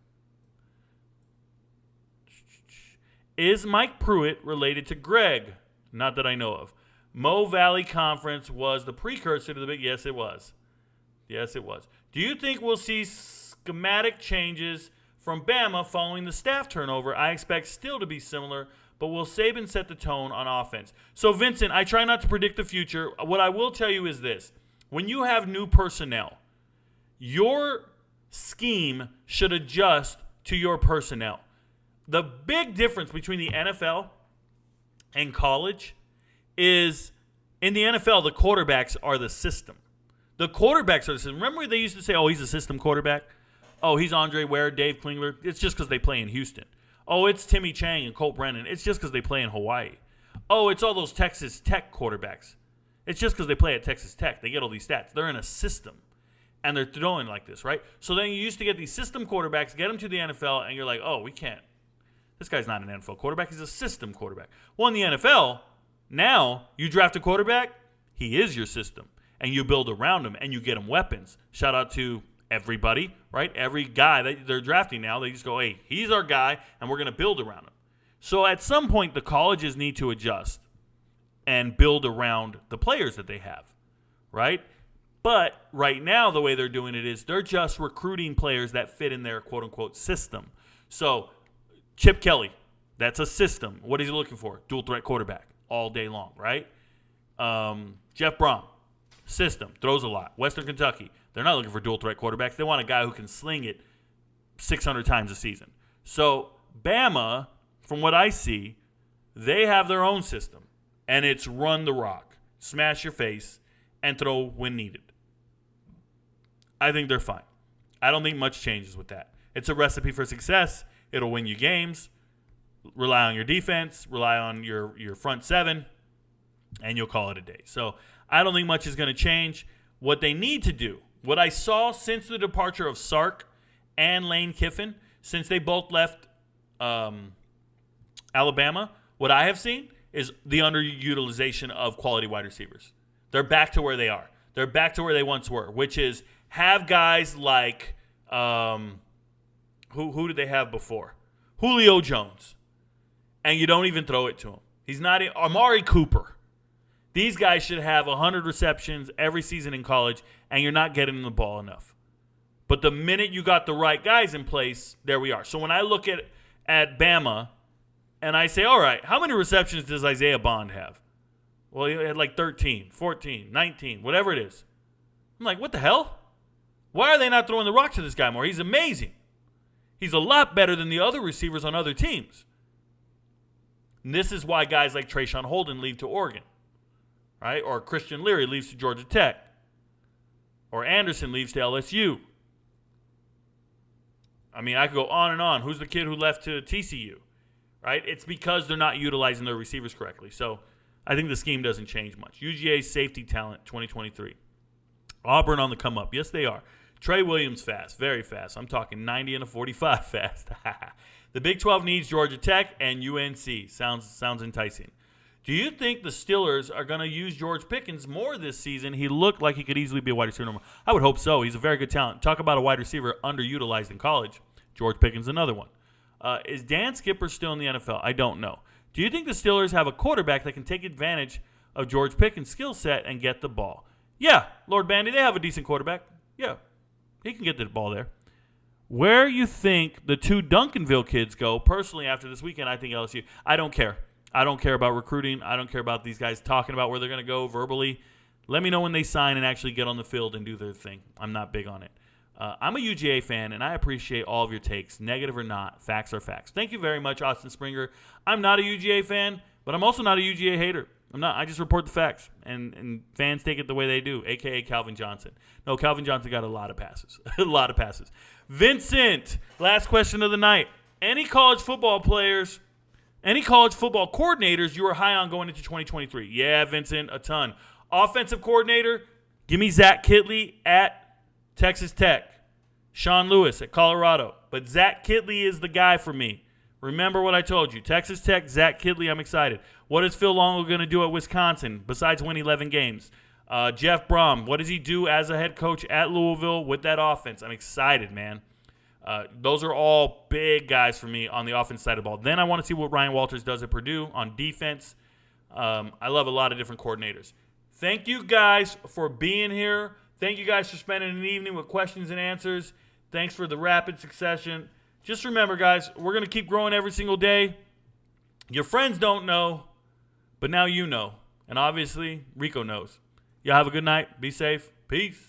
[SPEAKER 3] Is Mike Pruitt related to Greg? Not that I know of. Mo Valley Conference was the precursor to the big. Yes, it was. Yes, it was. Do you think we'll see schematic changes from Bama following the staff turnover? I expect still to be similar, but will Saban set the tone on offense? So, Vincent, I try not to predict the future. What I will tell you is this. When you have new personnel, your scheme should adjust to your personnel. The big difference between the NFL and college is in the NFL, the quarterbacks are the system. The quarterbacks are the system. Remember they used to say, oh, he's a system quarterback? Oh, he's Andre Ware, Dave Klingler. It's just because they play in Houston. Oh, it's Timmy Chang and Colt Brennan. It's just because they play in Hawaii. Oh, it's all those Texas Tech quarterbacks. It's just because they play at Texas Tech. They get all these stats. They're in a system, and they're throwing like this, right? So then you used to get these system quarterbacks, get them to the NFL, and you're like, oh, we can't. This guy's not an NFL quarterback. He's a system quarterback. Well, in the NFL, now you draft a quarterback, he is your system, and you build around him, and you get him weapons. Shout out to everybody, right? Every guy that they're drafting now, they just go, hey, he's our guy, and we're going to build around him. So at some point, the colleges need to adjust and build around the players that they have, right? But right now, the way they're doing it is they're just recruiting players that fit in their quote-unquote system. So Chip Kelly, that's a system. What is he looking for? Dual threat quarterback all day long, right? Jeff Brom, system, throws a lot. Western Kentucky, they're not looking for dual threat quarterbacks. They want a guy who can sling it 600 times a season. So Bama, from what I see, they have their own system, and it's run the rock, smash your face, and throw when needed. I think they're fine. I don't think much changes with that. It's a recipe for success. It'll win you games. Rely on your defense. Rely on your front seven, and you'll call it a day. So I don't think much is going to change. What they need to do, what I saw since the departure of Sark and Lane Kiffin, since they both left Alabama, what I have seen is the underutilization of quality wide receivers. They're back to where they are. They're back to where they once were, which is have guys like who did they have before? Julio Jones. And you don't even throw it to him. He's not Amari Cooper. These guys should have 100 receptions every season in college, and you're not getting them the ball enough. But the minute you got the right guys in place, there we are. So when I look at Bama and I say, all right, how many receptions does Isaiah Bond have? Well, he had like 13, 14, 19, whatever it is. I'm like, what the hell? Why are they not throwing the rock to this guy more? He's amazing. He's a lot better than the other receivers on other teams. And this is why guys like Trayshawn Holden leave to Oregon, right? Or Christian Leary leaves to Georgia Tech. Or Anderson leaves to LSU. I mean, I could go on and on. Who's the kid who left to TCU, right? It's because they're not utilizing their receivers correctly. So I think the scheme doesn't change much. UGA safety talent 2023. Auburn on the come up. Yes, they are. Trey Williams fast, very fast. I'm talking 90 and a 45 fast. The Big 12 needs Georgia Tech and UNC. Sounds enticing. Do you think the Steelers are going to use George Pickens more this season? He looked like he could easily be a wide receiver. I would hope so. He's a very good talent. Talk about a wide receiver underutilized in college. George Pickens, another one. Is Dan Skipper still in the NFL? I don't know. Do you think the Steelers have a quarterback that can take advantage of George Pickens' skill set and get the ball? Yeah, Lord Bandy, they have a decent quarterback. Yeah, he can get the ball there. Where you think the two Duncanville kids go, personally, after this weekend, I think LSU. I don't care. I don't care about recruiting. I don't care about these guys talking about where they're going to go verbally. Let me know when they sign and actually get on the field and do their thing. I'm not big on it. I'm a UGA fan, and I appreciate all of your takes, negative or not. Facts are facts. Thank you very much, Austin Springer. I'm not a UGA fan, but I'm also not a UGA hater. I'm not. I just report the facts, and fans take it the way they do, a.k.a. Calvin Johnson. No, Calvin Johnson got a lot of passes. A lot of passes. Vincent, last question of the night. Any college football players, any college football coordinators you are high on going into 2023? Yeah, Vincent, a ton. Offensive coordinator, give me Zach Kittley at Texas Tech. Sean Lewis at Colorado. But Zach Kittley is the guy for me. Remember what I told you. Texas Tech, Zach Kittley, I'm excited. What is Phil Longo going to do at Wisconsin besides win 11 games? Jeff Brom, what does he do as a head coach at Louisville with that offense? I'm excited, man. Those are all big guys for me on the offense side of the ball. Then I want to see what Ryan Walters does at Purdue on defense. I love a lot of different coordinators. Thank you guys for being here. Thank you guys for spending an evening with questions and answers. Thanks for the rapid succession. Just remember, guys, we're going to keep growing every single day. Your friends don't know, but now you know. And obviously, Rico knows. Y'all have a good night. Be safe. Peace.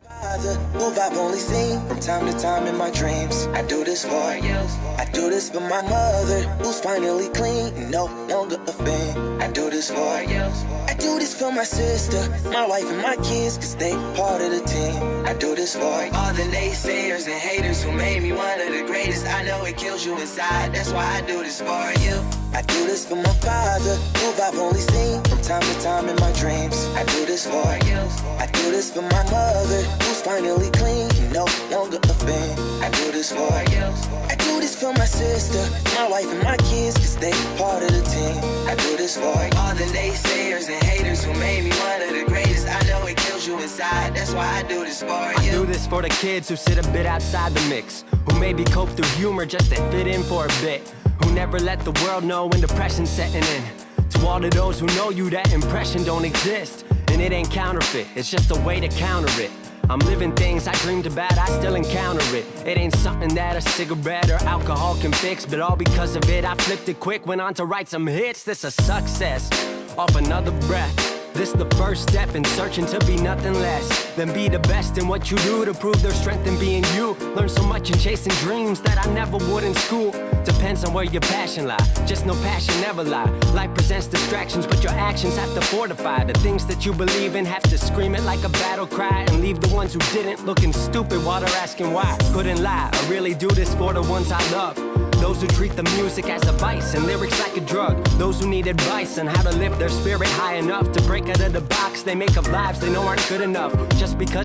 [SPEAKER 1] Father, who I've only seen from time to time in my dreams. I do this for you. I do this for my mother, who's finally clean and no longer a fan. I do this for you. I do this for my sister, my wife and my kids, cause they part of the team. I do this for all the naysayers and haters who made me one of the greatest. I know it kills you inside, that's why I do this for you. I do this for my father, who I've only seen from time to time in my dreams. I do this for you. I do this for my mother, who's finally clean and no longer a fan. I do this for you. I do this for my sister, my wife and my kids, cause they part of the team. I do this for all the naysayers and haters who made me one of the greatest. I know it kills you inside, that's why I do this for you.
[SPEAKER 2] I do this for the kids who sit a bit outside the mix, who maybe cope through humor just to fit in for a bit, who never let the world know when depression's setting in. To all of those who know you, that impression don't exist, and it ain't counterfeit, it's just a way to counter it. I'm living things I dreamed about, I still encounter it. It ain't something that a cigarette or alcohol can fix, but all because of it I flipped it quick, went on to write some hits. This a success, off another breath. This the first step in searching to be nothing less than be the best in what you do to prove their strength in being you. Learn so much in chasing dreams that I never would in school. Depends on where your passion lie, just no passion never lie. Life presents distractions, but your actions have to fortify the things that you believe in. Have to scream it like a battle cry and leave the ones who didn't looking stupid while they're asking why. Couldn't lie, I really do this for the ones I love. Those who treat the music as a vice and lyrics like a drug. Those who need advice on how to lift their spirit high enough to break out of the box they make of lives they know aren't good enough. Just because